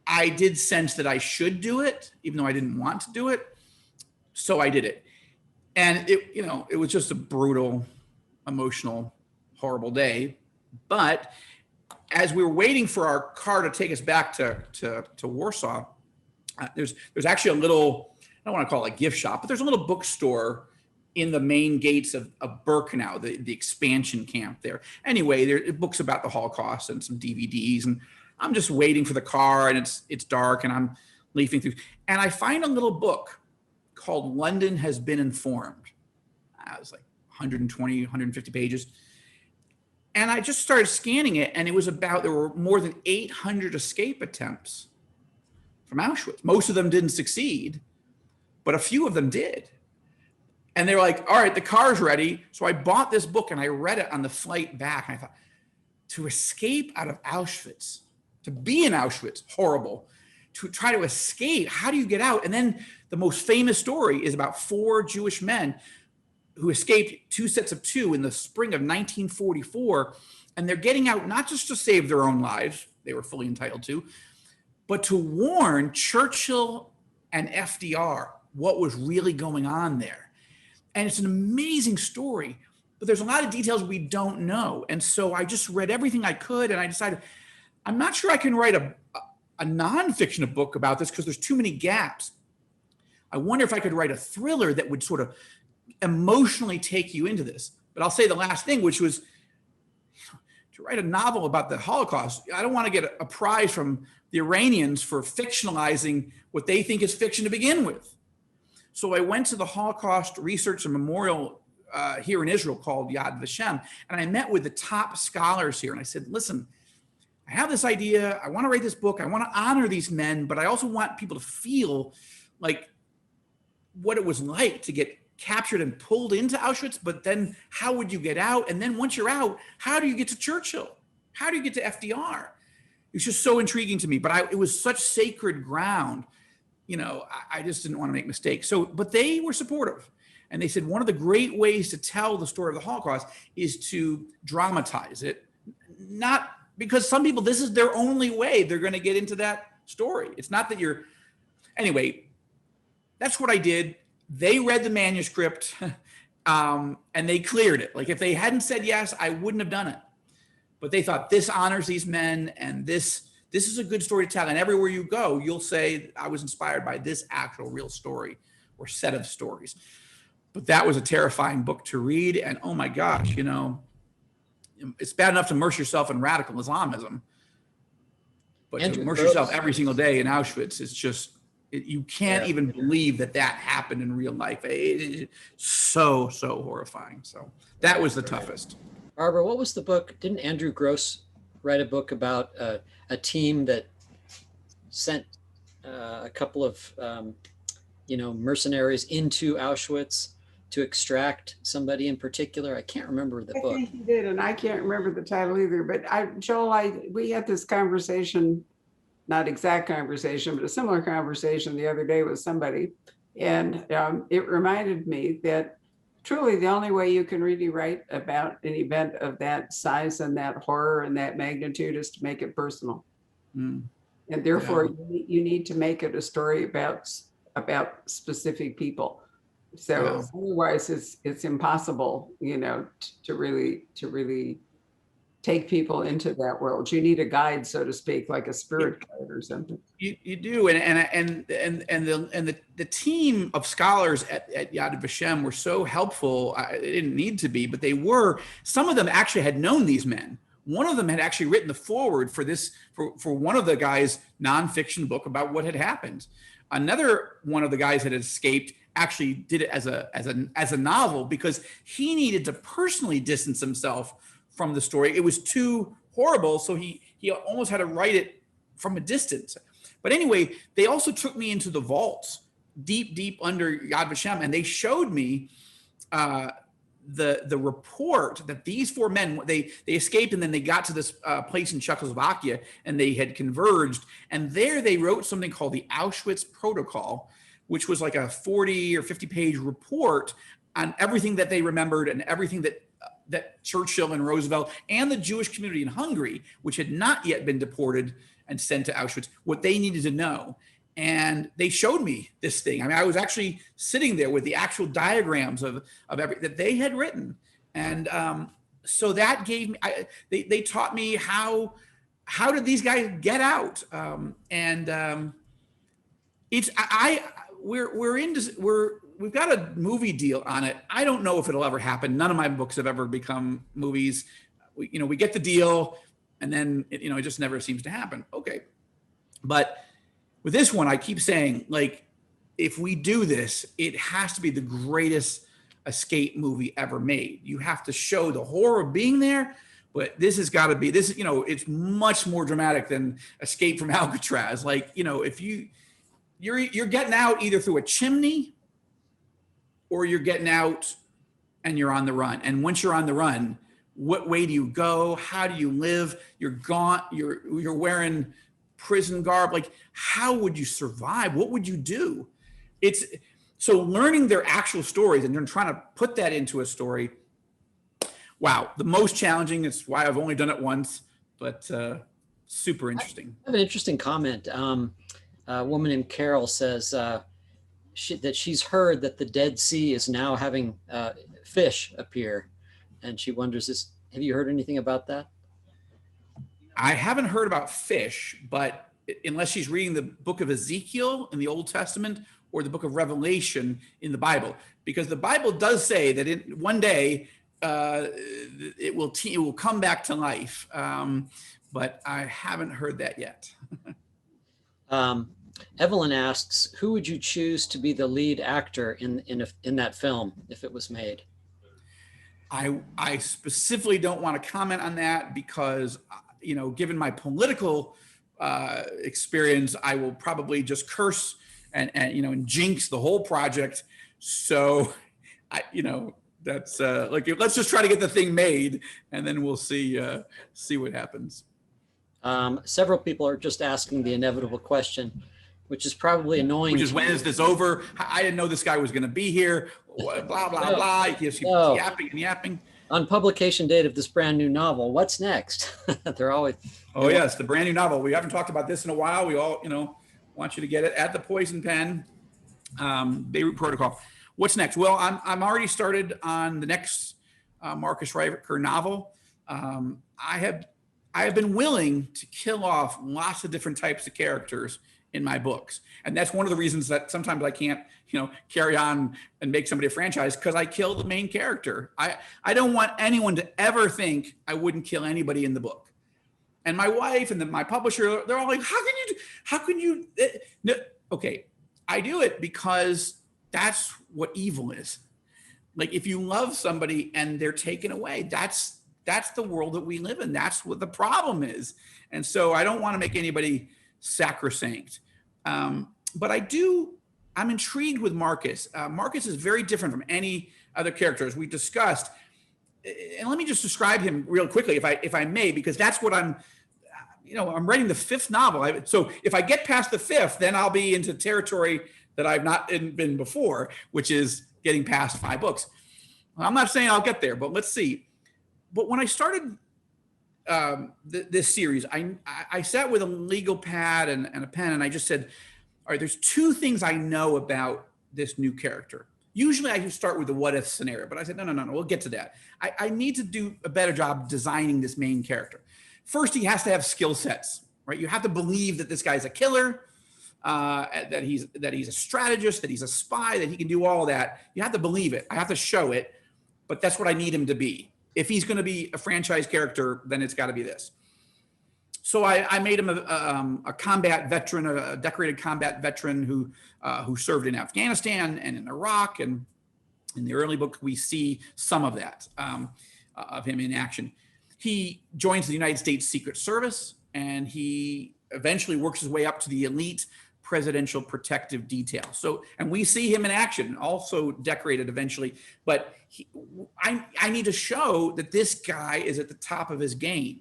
I did sense that I should do it, even though I didn't want to do it. So I did it. And it was just a brutal, emotional, horrible day. But as we were waiting for our car to take us back to Warsaw, there's actually a little, I don't want to call it a gift shop, but there's a little bookstore in the main gates of Birkenau, the expansion camp there. Anyway, there are books about the Holocaust and some DVDs, and I'm just waiting for the car, and it's dark, and I'm leafing through, and I find a little book called London Has Been Informed. It was like 120, 150 pages. And I just started scanning it, and it was there were more than 800 escape attempts from Auschwitz. Most of them didn't succeed, but a few of them did. And they were like, all right, the car's ready. So I bought this book and I read it on the flight back. And I thought, to escape out of Auschwitz, to be in Auschwitz, horrible. To try to escape, how do you get out? And then the most famous story is about 4 Jewish men who escaped 2 sets of 2 in the spring of 1944. And they're getting out not just to save their own lives, they were fully entitled to, but to warn Churchill and FDR what was really going on there. And it's an amazing story, but there's a lot of details we don't know. And so I just read everything I could, and I decided, I'm not sure I can write a nonfiction book about this because there's too many gaps. I wonder if I could write a thriller that would sort of emotionally take you into this. But I'll say the last thing, which was to write a novel about the Holocaust. I don't want to get a prize from the Iranians for fictionalizing what they think is fiction to begin with. So I went to the Holocaust Research and Memorial here in Israel called Yad Vashem, and I met with the top scholars here. And I said, listen, I have this idea. I want to write this book. I want to honor these men, but I also want people to feel like what it was like to get captured and pulled into Auschwitz, but then how would you get out? And then once you're out, how do you get to Churchill? How do you get to FDR? It's just so intriguing to me, but it was such sacred ground. You know, I just didn't want to make mistakes. So, but they were supportive. And they said, one of the great ways to tell the story of the Holocaust is to dramatize it. Not because some people, this is their only way they're going to get into that story. It's not that you're, anyway, that's what I did. They read the manuscript and they cleared it. Like if they hadn't said yes, I wouldn't have done it. But they thought this honors these men and this is a good story to tell. And everywhere you go, you'll say, I was inspired by this actual real story or set of stories. But that was a terrifying book to read. And oh my gosh, you know, it's bad enough to immerse yourself in radical Islamism, but to immerse yourself every single day in Auschwitz is just, you can't even believe that happened in real life. It's so horrifying. So that was the toughest. Barbara, what was the book? Didn't Andrew Gross write a book about a team that sent a couple of mercenaries into Auschwitz to extract somebody in particular? I can't remember the book. I think he did, and I can't remember the title either. But Joel, we had this conversation, not exact conversation, but a similar conversation the other day with somebody, and it reminded me that truly the only way you can really write about an event of that size and that horror and that magnitude is to make it personal. And therefore you need to make it a story about specific people. So otherwise it's impossible, to really take people into that world. You need a guide, so to speak, like a spirit guide or something. You do, and the team of scholars at Yad Vashem were so helpful. They didn't need to be, but they were. Some of them actually had known these men. One of them had actually written the foreword for this for one of the guys' nonfiction book about what had happened. Another one of the guys that had escaped actually did it as a novel because he needed to personally distance himself from the story. It was too horrible, so he almost had to write it from a distance. But anyway, they also took me into the vaults deep under Yad Vashem, and they showed me the report that these 4 men, they escaped, and then they got to this place in Czechoslovakia, and they had converged, and there they wrote something called the Auschwitz Protocol, which was like a 40 or 50 page report on everything that they remembered and everything that Churchill and Roosevelt and the Jewish community in Hungary, which had not yet been deported and sent to Auschwitz, what they needed to know. And they showed me this thing. I mean, I was actually sitting there with the actual diagrams of everything that they had written. And so that gave me, they taught me how did these guys get out? We've got a movie deal on it. I don't know if it'll ever happen. None of my books have ever become movies. We get the deal, and then it just never seems to happen. Okay, but with this one, I keep saying, like, if we do this, it has to be the greatest escape movie ever made. You have to show the horror of being there, but this has got to be this. It's much more dramatic than Escape from Alcatraz. Like, if you're getting out either through a chimney or you're getting out and you're on the run. And once you're on the run, what way do you go? How do you live? You're gone. You're wearing prison garb. Like, how would you survive? What would you do? So learning their actual stories and then trying to put that into a story, wow, the most challenging. It's why I've only done it once, but super interesting. I have an interesting comment. A woman named Carol says that she's heard that the Dead Sea is now having fish appear, and she wonders, have you heard anything about that? I haven't heard about fish, but unless she's reading the book of Ezekiel in the Old Testament or the book of Revelation in the Bible, because the Bible does say that one day it will come back to life, but I haven't heard that yet. Evelyn asks, who would you choose to be the lead actor in that film if it was made? I specifically don't want to comment on that because, given my political experience, I will probably just curse and jinx the whole project. So, that's let's just try to get the thing made, and then we'll see what happens. Several people are just asking the inevitable question, which is probably annoying. Which is, when is this over? I didn't know this guy was going to be here. Blah, blah, blah. He keeps yapping and yapping. On publication date of this brand new novel, what's next? They're always. Oh, yes, the brand new novel. We haven't talked about this in a while. We all, want you to get it at the Poison Pen, BEIRUT Protocol. What's next? Well, I'm already started on the next Marcus Riker novel. I have been willing to kill off lots of different types of characters in my books. And that's one of the reasons that sometimes I can't, carry on and make somebody a franchise, because I kill the main character. I don't want anyone to ever think I wouldn't kill anybody in the book. And my wife and my publisher, they're all like, how can you? No. Okay, I do it because that's what evil is. Like, if you love somebody and they're taken away, that's the world that we live in. That's what the problem is. And so I don't want to make anybody sacrosanct. But I'm intrigued with Marcus. Marcus is very different from any other character, as we discussed. And let me just describe him real quickly, if I may, because that's what I'm writing the 5th novel. So if I get past the 5th, then I'll be into territory that I've not been before, which is getting past 5 books. I'm not saying I'll get there, but let's see. But when I started this series, I sat with a legal pad and a pen, and I just said, all right, there's 2 things I know about this new character. Usually I just start with the what if scenario, but I said, no, we'll get to that. I need to do a better job designing this main character. First, he has to have skill sets, right? You have to believe that this guy's a killer, that he's a strategist, that he's a spy, that he can do all that. You have to believe it. I have to show it, but that's what I need him to be. If he's going to be a franchise character, then it's got to be this. So I made him a combat veteran, a decorated combat veteran who served in Afghanistan and in Iraq. And in the early book, we see some of that, of him in action. He joins the United States Secret Service, and he eventually works his way up to the elite presidential protective detail. So, and we see him in action, also decorated eventually. But I need to show that this guy is at the top of his game.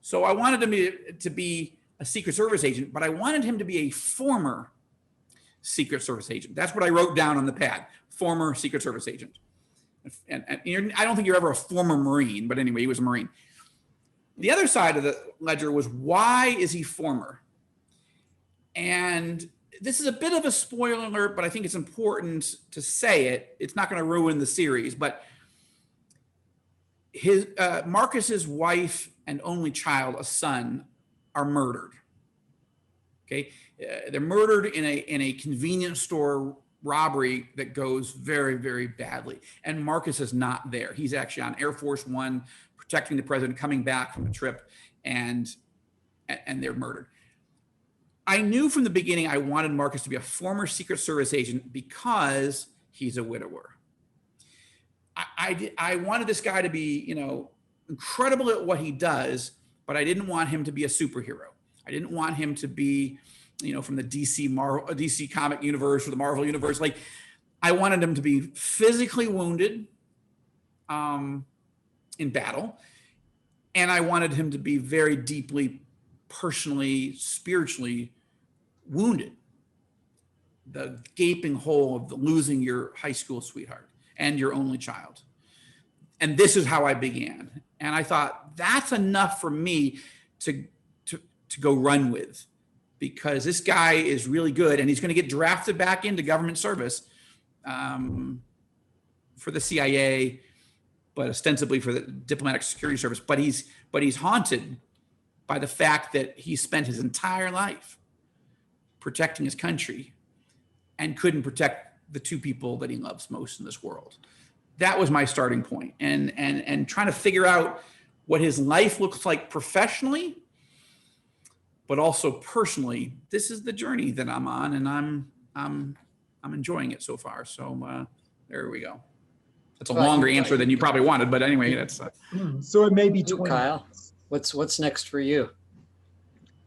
So I wanted him to be a Secret Service agent, but I wanted him to be a former Secret Service agent. That's what I wrote down on the pad, former Secret Service agent. And I don't think you're ever a former Marine, but anyway, he was a Marine. The other side of the ledger was, why is he former? And this is a bit of a spoiler alert, but I think it's important to say it. It's not going to ruin the series, but Marcus's wife and only child, a son, are murdered. Okay, they're murdered in a convenience store robbery that goes very, very badly. And Marcus is not there. He's actually on Air Force One, protecting the president, coming back from a trip, and they're murdered. I knew from the beginning I wanted Marcus to be a former Secret Service agent because he's a widower. I wanted this guy to be, incredible at what he does, but I didn't want him to be a superhero. I didn't want him to be, from the DC comic universe or the Marvel universe. Like, I wanted him to be physically wounded in battle, and I wanted him to be very deeply, personally, spiritually wounded. the gaping hole of losing your high school sweetheart and your only child. And this is how I began. And I thought that's enough for me to go run with, because this guy is really good and he's going to get drafted back into government service for the CIA, but ostensibly for the diplomatic security service. But he's haunted by the fact that he spent his entire life protecting his country and couldn't protect the two people that he loves most in this world. That was my starting point, and trying to figure out what his life looks like professionally, but also personally. This is the journey that I'm on, and I'm enjoying it so far. So there we go. That's a longer answer than you probably wanted, but anyway, that's. So it may be You, 20. Kyle, what's next for you?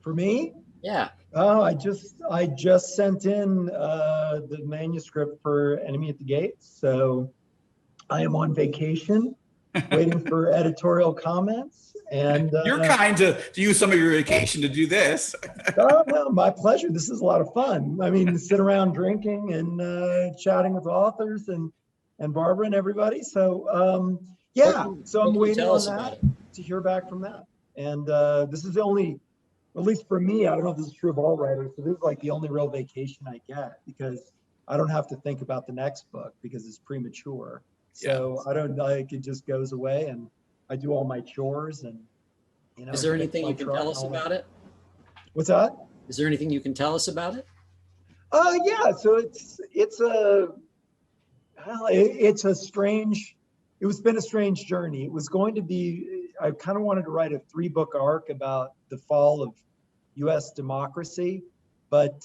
For me? Yeah. Oh, I just sent in the manuscript for Enemy at the Gates. So I am on vacation, waiting for editorial comments. And you're kind to use some of your vacation to do this. Oh, no, my pleasure. This is a lot of fun. I mean, sit around drinking and chatting with authors and Barbara and everybody. So yeah, so I'm waiting on that to hear back from that. And this is the only, at least for me, I don't know if this is true of all writers, but this is like the only real vacation I get, because I don't have to think about the next book because it's premature. So I don't like, it just goes away and I do all my chores and, you know. Is there anything you can tell us about it? What's that? Is there anything you can tell us about it? Yeah, so it's a strange, it's been a strange journey. It was going to be, I kind of wanted to write a 3-book arc about the fall of US democracy, but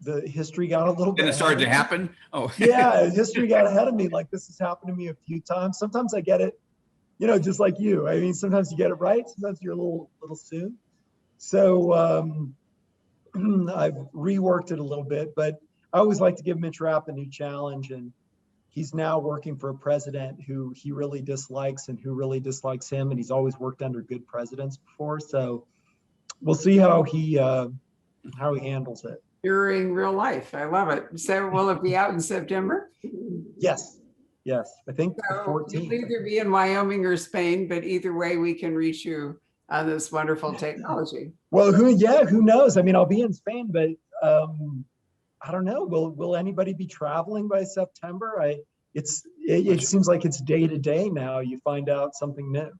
the history got a little bit. And it started to happen? Oh. Yeah, history got ahead of me. Like, this has happened to me a few times. Sometimes I get it, you know, just like you. I mean, sometimes you get it right. Sometimes you're a little soon. So I've reworked it a little bit, but I always like to give Mitch Rapp a new challenge. And he's now working for a president who he really dislikes and who really dislikes him. And he's always worked under good presidents before. So we'll see how he handles it. During real life. I love it. So will it be out in September? Yes. I think the So 14th. you'll either be in Wyoming or Spain, but either way, we can reach you on this wonderful technology. Well, who knows? I mean, I'll be in Spain, but I don't know. Will anybody be traveling by September? It seems like it's day to day now. You find out something new.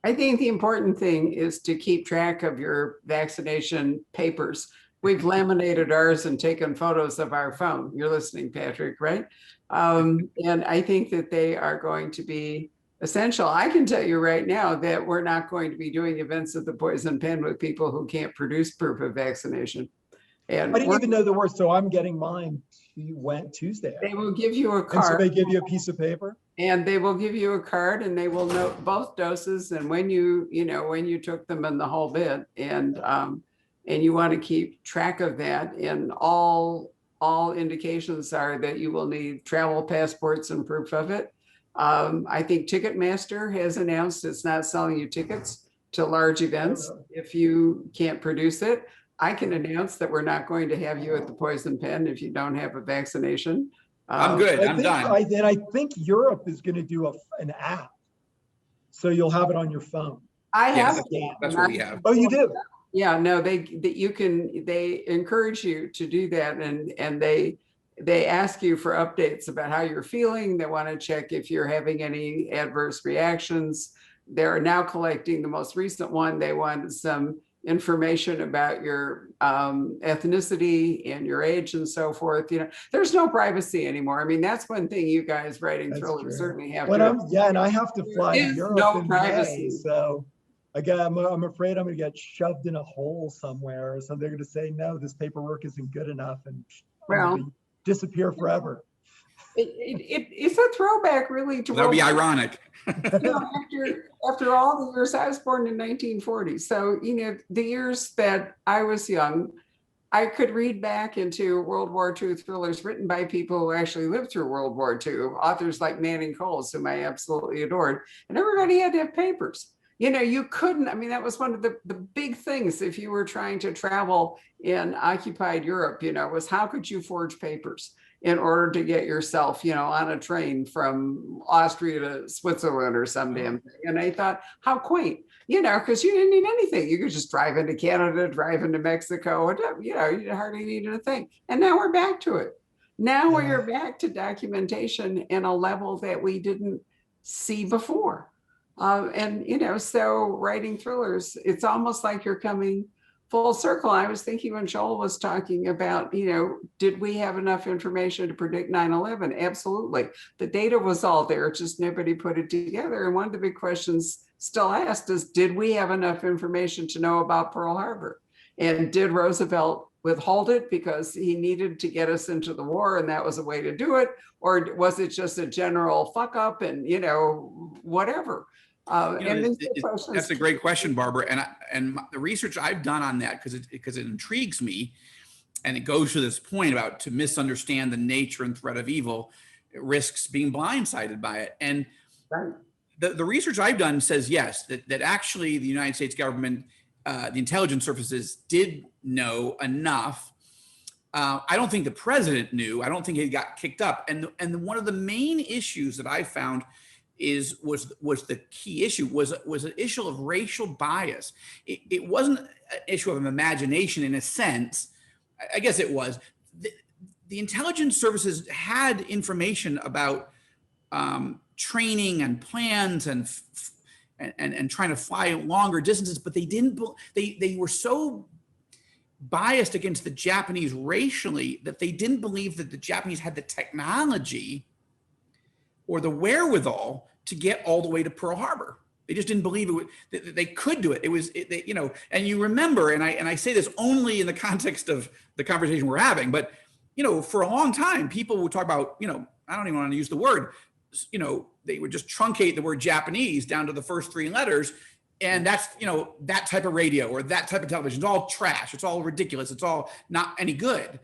I think the important thing is to keep track of your vaccination papers. We've laminated ours and taken photos of our phone. You're listening, Patrick, right? And I think that they are going to be essential. I can tell you right now that we're not going to be doing events at the Poison Pen with people who can't produce proof of vaccination. And I didn't even know there were, so I'm getting mine Tuesday. They will give you a And card. so they give you a piece of paper? And they will give you a card and they will note both doses and when you took them and the whole bit. And you want to keep track of that. And all indications are that you will need travel passports and proof of it. I think Ticketmaster has announced it's not selling you tickets to large events if you can't produce it. I can announce that we're not going to have you at the Poison Pen if you don't have a vaccination. I'm good. I'm done. I think Europe is going to do an app, so you'll have it on your phone. I have. That's what we have. Oh, you do? Yeah, no, they encourage you to do that, and they ask you for updates about how you're feeling. They want to check if you're having any adverse reactions. They're now collecting the most recent one. They wanted some information about your ethnicity and your age and so forth. You know, there's no privacy anymore. I mean, that's one thing you guys writing thrillers certainly have to. And I have to fly to Europe in May, so again, I'm afraid I'm going to get shoved in a hole somewhere. So they're going to say, no, this paperwork isn't good enough, and disappear forever. It's a throwback, really. To that would be ironic. After all the years, I was born in 1940. So, the years that I was young, I could read back into World War II thrillers written by people who actually lived through World War II, authors like Manning Coles, whom I absolutely adored. And everybody had to have papers. You couldn't, I mean, that was one of the big things if you were trying to travel in occupied Europe, was how could you forge papers in order to get yourself, on a train from Austria to Switzerland or some damn thing. And I thought, how quaint, because you didn't need anything. You could just drive into Canada, drive into Mexico, and, you hardly needed a thing. And now we're back to it. Now we're back to documentation in a level that we didn't see before. So writing thrillers, it's almost like you're coming full circle. I was thinking when Joel was talking about, did we have enough information to predict 9/11? Absolutely. The data was all there, just nobody put it together. And one of the big questions still asked is, did we have enough information to know about Pearl Harbor? And did Roosevelt withhold it because he needed to get us into the war and that was a way to do it? Or was it just a general fuck up and, whatever? That's a great question, Barbara. And the research I've done on that, because it intrigues me, and it goes to this point about to misunderstand the nature and threat of evil, it risks being blindsided by it. And the research I've done says yes, that actually the United States government, the intelligence services did know enough. I don't think the president knew. I don't think he got kicked up. And one of the main issues that I found was the key issue was an issue of racial bias. It wasn't an issue of imagination in a sense. I guess it was. The intelligence services had information about training and plans and trying to fly longer distances, but they didn't. They were so biased against the Japanese racially that they didn't believe that the Japanese had the technology or the wherewithal to get all the way to Pearl Harbor. They just didn't believe that they could do it. And you remember, and I say this only in the context of the conversation we're having, but, for a long time, people would talk about, I don't even want to use the word, they would just truncate the word Japanese down to the first three letters. And that's, that type of radio or that type of television. It's all trash. It's all ridiculous. It's all not any good.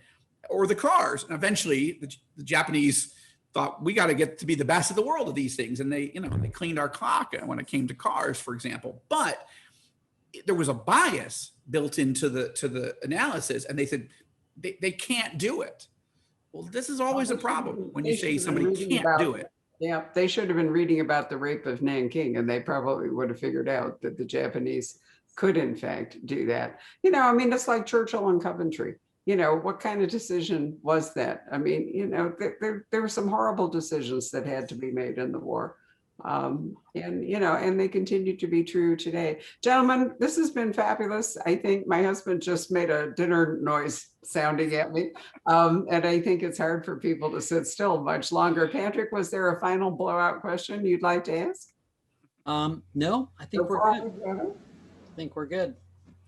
Or the cars. And eventually the Japanese thought we got to get to be the best of the world of these things. And they cleaned our clock when it came to cars, for example. But there was a bias built into the analysis, and they said they can't do it. Well, this is always a problem when you say somebody can't do it. Yeah, they should have been reading about the rape of Nanking, and they probably would have figured out that the Japanese could, in fact, do that. It's like Churchill and Coventry. What kind of decision was that? I mean, there were some horrible decisions that had to be made in the war. And they continue to be true today. Gentlemen, this has been fabulous. I think my husband just made a dinner noise sounding at me. And I think it's hard for people to sit still much longer. Patrick, was there a final blowout question you'd like to ask? No, I think we're good. I think we're good.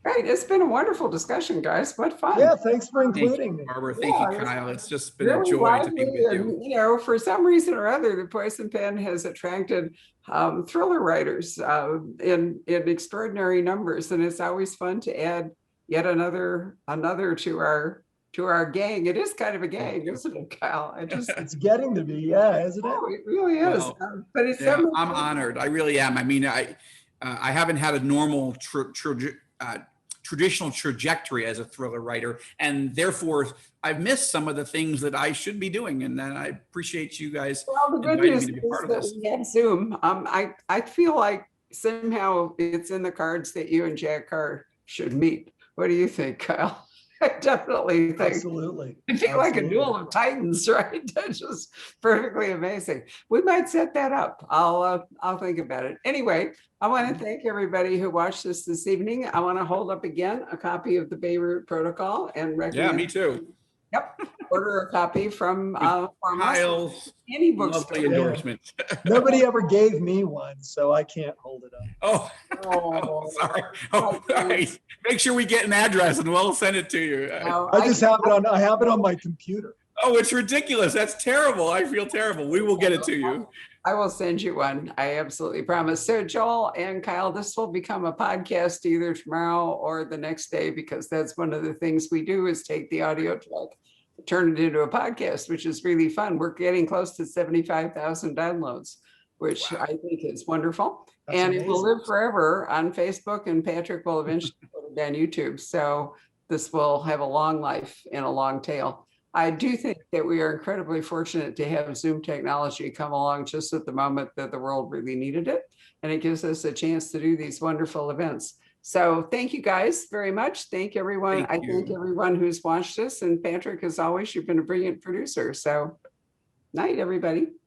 Great. It's been a wonderful discussion, guys. What fun. Yeah, thanks for including me. Barbara, thank you, Kyle. It's just been a joy to be with you. For some reason or other, the Poison Pen has attracted thriller writers in extraordinary numbers. And it's always fun to add yet another to our gang. It is kind of a gang, isn't it, Kyle? It's getting to be, yeah, isn't it? Oh, it really is. Well, but it's I'm honored. I really am. I mean, I haven't had a normal traditional trajectory as a thriller writer, and therefore I've missed some of the things that I should be doing. And then I appreciate you guys inviting me to be part of this. We had Zoom. I feel like somehow it's in the cards that you and Jack Carr should meet. What do you think, Kyle? I definitely think. Absolutely. I feel like a duel of titans, right? That's just perfectly amazing. We might set that up. I'll think about it. Anyway, I want to thank everybody who watched this evening. I want to hold up again a copy of the BEIRUT Protocol and recommend. Yeah, me too. Yep. Order a copy from Kyle's any bookstore. lovely endorsement. Nobody ever gave me one, so I can't hold it up. Oh, sorry. All right. Make sure we get an address and we'll send it to you. I have it on my computer. Oh, it's ridiculous. That's terrible. I feel terrible. We will get it to you. I will send you one. I absolutely promise. So Joel and Kyle, this will become a podcast either tomorrow or the next day, because that's one of the things we do is take the audio track, turn it into a podcast, which is really fun. We're getting close to 75,000 downloads which Wow. I think is wonderful. That's And it will amazing. live forever on Facebook, and Patrick will eventually put it on YouTube. So this will have a long life and a long tail. I do think that we are incredibly fortunate to have Zoom technology come along just at the moment that the world really needed it. And it gives us a chance to do these wonderful events. So thank you guys very much. Thank everyone. Thank I thank you. everyone who's watched this. And Patrick, as always, you've been a brilliant producer. So night, everybody.